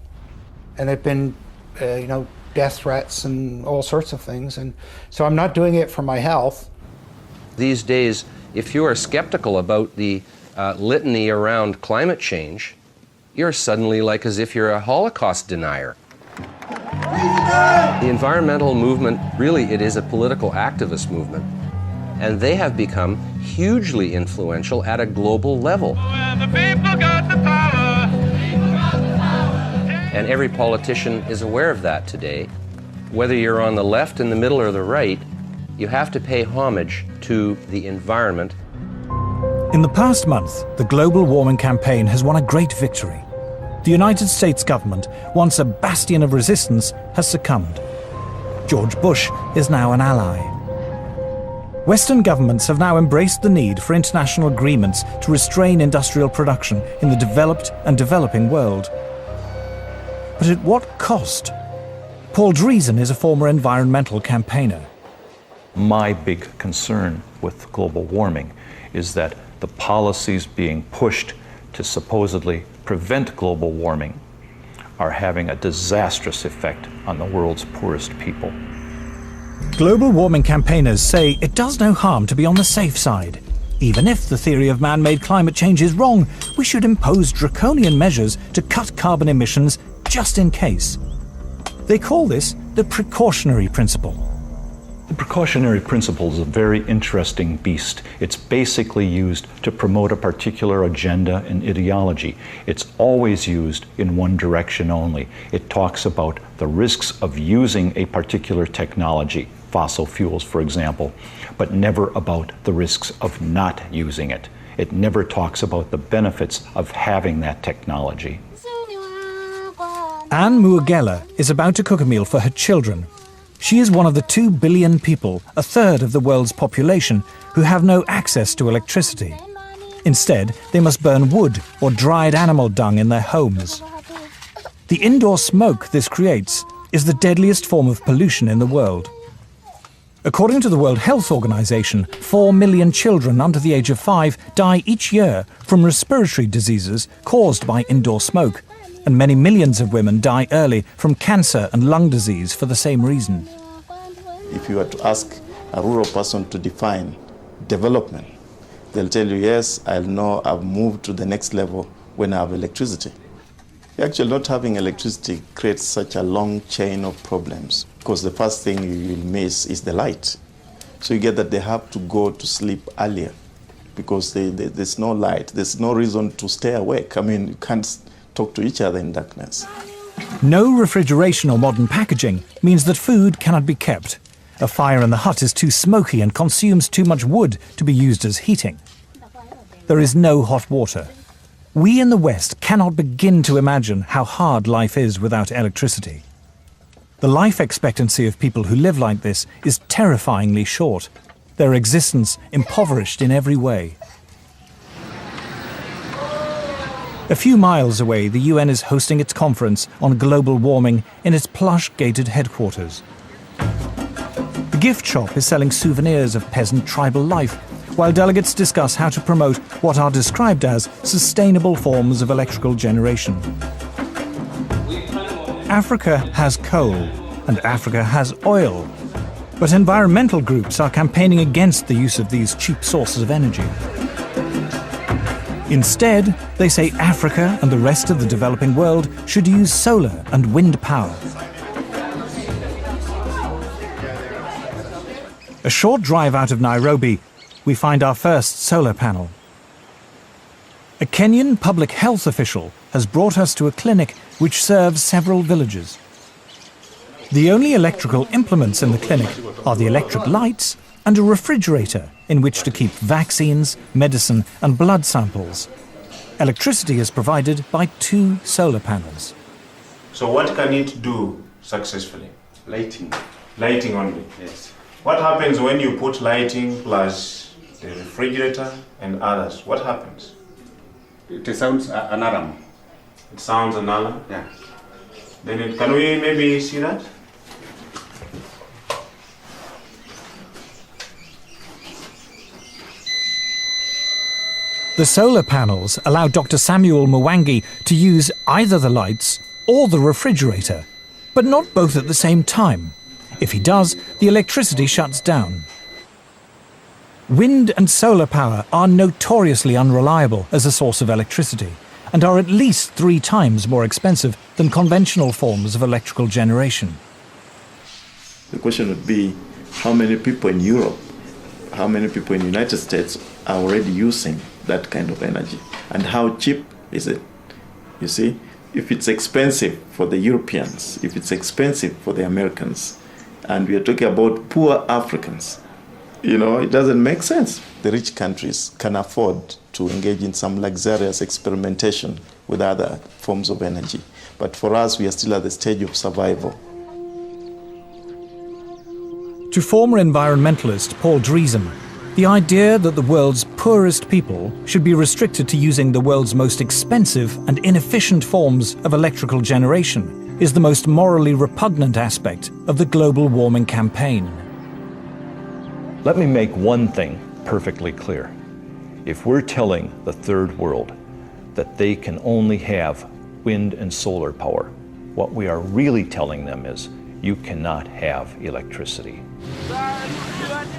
And there've been, death threats and all sorts of things. And so I'm not doing it for my health. These days, if you are skeptical about the litany around climate change, you're suddenly like as if you're a Holocaust denier. The environmental movement, really, it is a political activist movement, and they have become hugely influential at a global level. And every politician is aware of that today. Whether you're on the left, in the middle, or the right, you have to pay homage to the environment. In the past month, the global warming campaign has won a great victory. The United States government, once a bastion of resistance, has succumbed. George Bush is now an ally. Western governments have now embraced the need for international agreements to restrain industrial production in the developed and developing world. But at what cost? Paul Driesen is a former environmental campaigner. My big concern with global warming is that the policies being pushed to supposedly prevent global warming are having a disastrous effect on the world's poorest people. Global warming campaigners say it does no harm to be on the safe side. Even if the theory of man-made climate change is wrong, we should impose draconian measures to cut carbon emissions just in case. They call this the precautionary principle. The precautionary principle is a very interesting beast. It's basically used to promote a particular agenda and ideology. It's always used in one direction only. It talks about the risks of using a particular technology, fossil fuels, for example, but never about the risks of not using it. It never talks about the benefits of having that technology. Anne Muagela is about to cook a meal for her children. She is one of the 2 billion people, a third of the world's population, who have no access to electricity. Instead, they must burn wood or dried animal dung in their homes. The indoor smoke this creates is the deadliest form of pollution in the world. According to the World Health Organization, 4 million children under the age of 5 die each year from respiratory diseases caused by indoor smoke, and many millions of women die early from cancer and lung disease for the same reason. If you were to ask a rural person to define development, they'll tell you, yes, I'll know I've moved to the next level when I have electricity. Actually, not having electricity creates such a long chain of problems because the first thing you will miss is the light. So you get that they have to go to sleep earlier because there's no light. There's no reason to stay awake. I mean, you can't talk to each other in darkness. No refrigeration or modern packaging means that food cannot be kept. A fire in the hut is too smoky and consumes too much wood to be used as heating. There is no hot water. We in the West cannot begin to imagine how hard life is without electricity. The life expectancy of people who live like this is terrifyingly short, their existence impoverished in every way. A few miles away, the UN is hosting its conference on global warming in its plush gated headquarters. The gift shop is selling souvenirs of peasant tribal life, while delegates discuss how to promote what are described as sustainable forms of electrical generation. Africa has coal, and Africa has oil, but environmental groups are campaigning against the use of these cheap sources of energy. Instead, they say Africa and the rest of the developing world should use solar and wind power. A short drive out of Nairobi, we find our first solar panel. A Kenyan public health official has brought us to a clinic which serves several villages. The only electrical implements in the clinic are the electric lights and a refrigerator in which to keep vaccines, medicine and blood samples. Electricity is provided by 2 solar panels. So what can it do successfully? Lighting. Lighting only? Yes. What happens when you put lighting plus the refrigerator and others? What happens? It sounds an alarm. It sounds an alarm? Yeah. Then can we maybe see that? The solar panels allow Dr. Samuel Mwangi to use either the lights or the refrigerator, but not both at the same time. If he does, the electricity shuts down. Wind and solar power are notoriously unreliable as a source of electricity and are at least 3 times more expensive than conventional forms of electrical generation. The question would be, how many people in Europe, how many people in the United States are already using that kind of energy? And how cheap is it? You see, if it's expensive for the Europeans, if it's expensive for the Americans, and we are talking about poor Africans, it doesn't make sense. The rich countries can afford to engage in some luxurious experimentation with other forms of energy. But for us, we are still at the stage of survival. To former environmentalist Paul Driesen, the idea that the world's poorest people should be restricted to using the world's most expensive and inefficient forms of electrical generation is the most morally repugnant aspect of the global warming campaign. Let me make one thing perfectly clear. If we're telling the third world that they can only have wind and solar power, what we are really telling them is you cannot have electricity.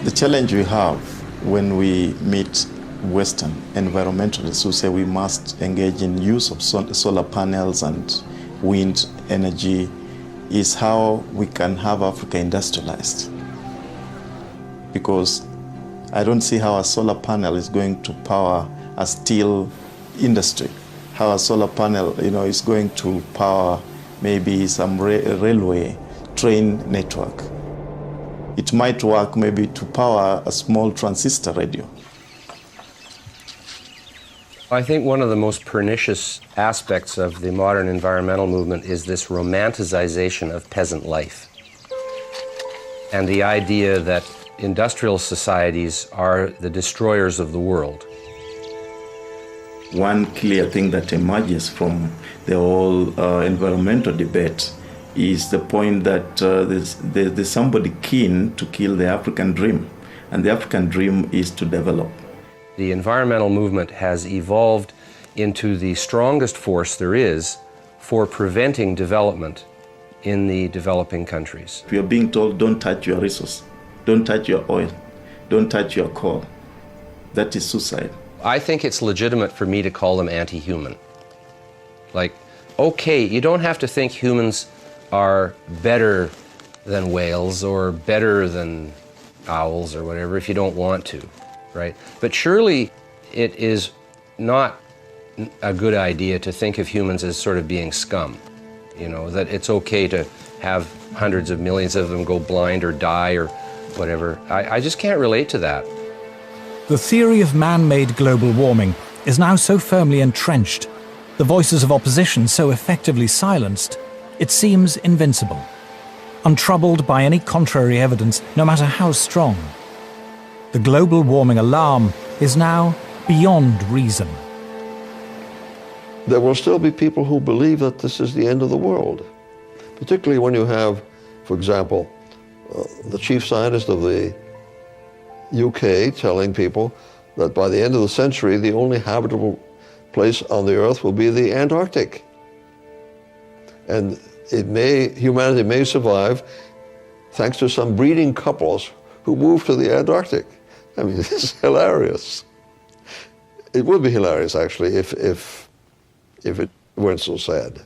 The challenge we have when we meet Western environmentalists who say we must engage in use of solar panels and wind energy is how we can have Africa industrialized. Because I don't see how a solar panel is going to power a steel industry, how a solar panel, is going to power maybe some railway train network. It might work maybe to power a small transistor radio. I think one of the most pernicious aspects of the modern environmental movement is this romanticization of peasant life. And the idea that industrial societies are the destroyers of the world. One clear thing that emerges from the whole environmental debate is the point that there's somebody keen to kill the African dream, and the African dream is to develop. The environmental movement has evolved into the strongest force there is for preventing development in the developing countries. We are being told, don't touch your resource, don't touch your oil, don't touch your coal. That is suicide. I think it's legitimate for me to call them anti-human. Like, okay, you don't have to think humans are better than whales or better than owls or whatever if you don't want to, right? But surely it is not a good idea to think of humans as sort of being scum, that it's okay to have hundreds of millions of them go blind or die or whatever. I just can't relate to that. The theory of man-made global warming is now so firmly entrenched, the voices of opposition so effectively silenced, it seems invincible, untroubled by any contrary evidence, no matter how strong. The global warming alarm is now beyond reason. There will still be people who believe that this is the end of the world, particularly when you have, for example, the chief scientist of the UK telling people that by the end of the century, the only habitable place on the Earth will be the Antarctic. And humanity may survive thanks to some breeding couples who move to the Antarctic. I mean, it's hilarious. It would be hilarious, actually, if it weren't so sad.